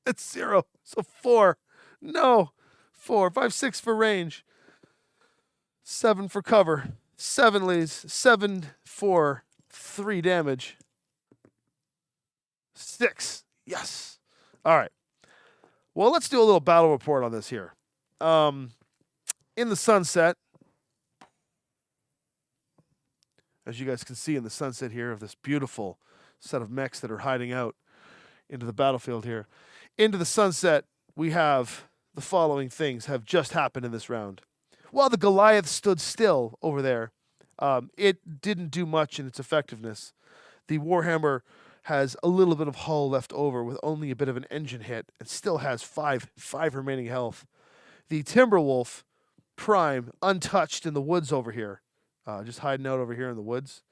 A: it's 0. So 4. No. 4, 5, 6 for range. 7 for cover. 7, ladies. 7 for 3 damage. 6. Yes. All right. Well, let's do a little battle report on this here. In the sunset, as you guys can see in the sunset here of this beautiful set of mechs that are hiding out into the battlefield here. Into the sunset, we have the following things have just happened in this round. While the Goliath stood still over there, it didn't do much in its effectiveness. The Warhammer has a little bit of hull left over with only a bit of an engine hit and still has 5 remaining health. The Timberwolf Prime, untouched in the woods over here. Just hiding out over here in the woods.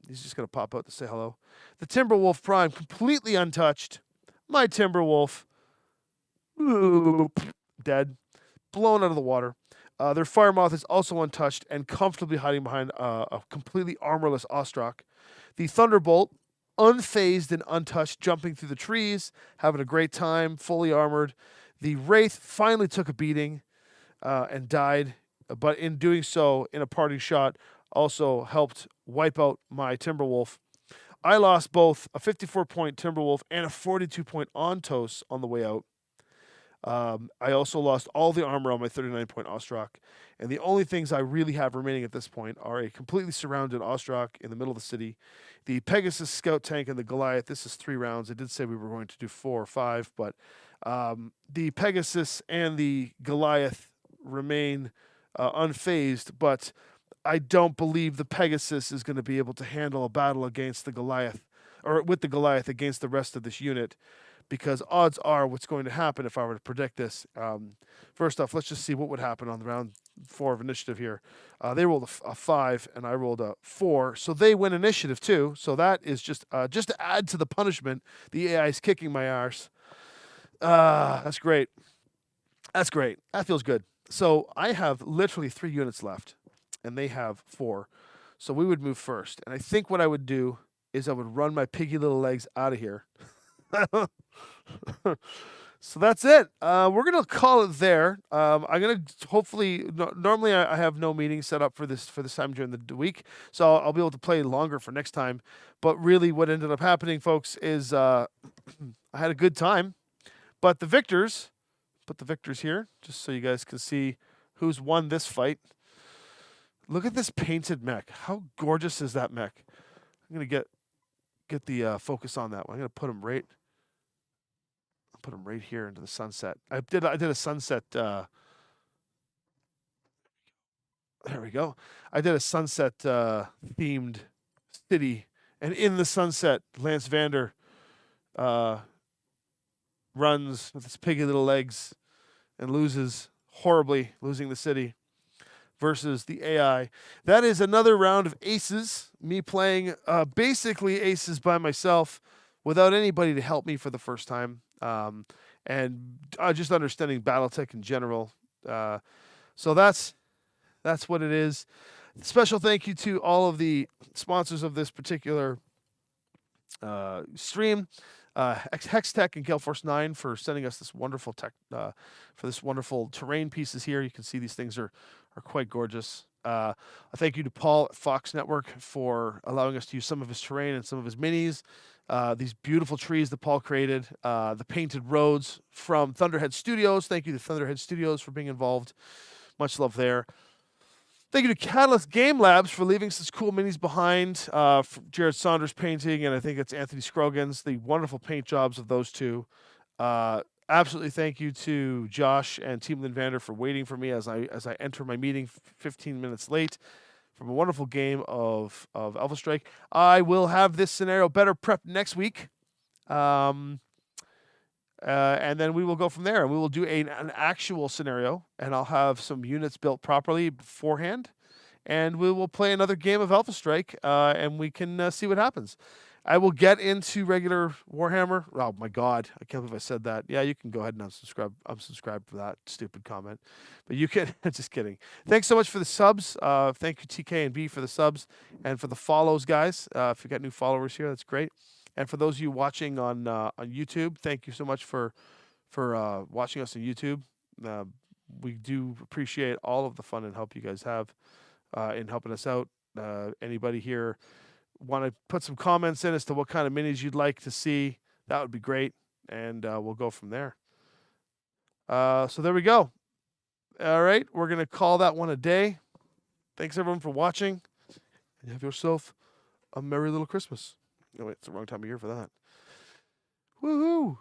A: He's just going to pop out to say hello. The Timberwolf Prime, completely untouched. My Timberwolf, dead. Blown out of the water. Their Firemoth is also untouched and comfortably hiding behind a completely armorless Ostrock. The Thunderbolt unfazed and untouched, jumping through the trees, having a great time, fully armored. The Wraith finally took a beating and died, but in doing so, in a parting shot, also helped wipe out my Timberwolf. I lost both a 54-point Timberwolf and a 42-point Ontos on the way out. I also lost all the armor on my 39-point Ostrak, and the only things I really have remaining at this point are a completely surrounded Ostrak in the middle of the city, the Pegasus scout tank, and the Goliath. This is 3 rounds. I did say we were going to do 4 or 5, but the Pegasus and the Goliath remain unfazed, but I don't believe the Pegasus is going to be able to handle a battle against the Goliath, or with the Goliath against the rest of this unit, because odds are what's going to happen if I were to predict this. First off, let's just see what would happen on the round 4 of initiative here. They rolled a 5, and I rolled a 4, so they win initiative too. So that is just to add to the punishment. The AI is kicking my arse. That's great. That's great. That feels good. So I have literally 3 units left, and they have 4. So we would move first. And I think what I would do is I would run my piggy little legs out of here. So that's it. We're gonna call it there. I'm gonna hopefully. Normally, I have no meetings set up for this time during the week, so I'll be able to play longer for next time. But really, what ended up happening, folks, is I had a good time. But the victors, put the victors here, just so you guys can see who's won this fight. Look at this painted mech. How gorgeous is that mech? I'm gonna get the focus on that one. I'm gonna put him right. Put them right here into the sunset. I did a sunset. There we go. I did a sunset themed city, and in the sunset, Lance Vander runs with his piggy little legs and loses horribly, losing the city versus the AI. That is another round of aces. Me playing basically aces by myself without anybody to help me for the first time. And just understanding Battletech in general. So that's what it is. Special thank you to all of the sponsors of this particular stream. Hextech and Galeforce 9 for sending us this wonderful tech for this wonderful terrain pieces here. You can see these things are quite gorgeous. A thank you to Paul at Fox Network for allowing us to use some of his terrain and some of his minis. These beautiful trees that Paul created, the painted roads from Thunderhead Studios. Thank you to Thunderhead Studios for being involved. Much love there. Thank you to Catalyst Game Labs for leaving such cool minis behind. Jared Saunders painting, and I think it's Anthony Scroggins. The wonderful paint jobs of those two. Absolutely thank you to Josh and Team Linvander for waiting for me as I enter my meeting 15 minutes late. From a wonderful game of Alpha Strike. I will have this scenario better prepped next week. And then we will go from there. We will do an actual scenario, and I'll have some units built properly beforehand. And we will play another game of Alpha Strike, and we can see what happens. I will get into regular Warhammer. Oh my God, I can't believe I said that. Yeah, you can go ahead and unsubscribe for that stupid comment. But you can, just kidding. Thanks so much for the subs. Thank you TK and B for the subs and for the follows, guys. If you got new followers here, that's great. And for those of you watching on YouTube, thank you so much for watching us on YouTube. We do appreciate all of the fun and help you guys have in helping us out. Anybody here want to put some comments in as to what kind of minis you'd like to see, that would be great, and we'll go from there. So there we go. All right, we're going to call that one a day. Thanks, everyone, for watching, and have yourself a merry little Christmas. Oh, wait, it's the wrong time of year for that. Woohoo!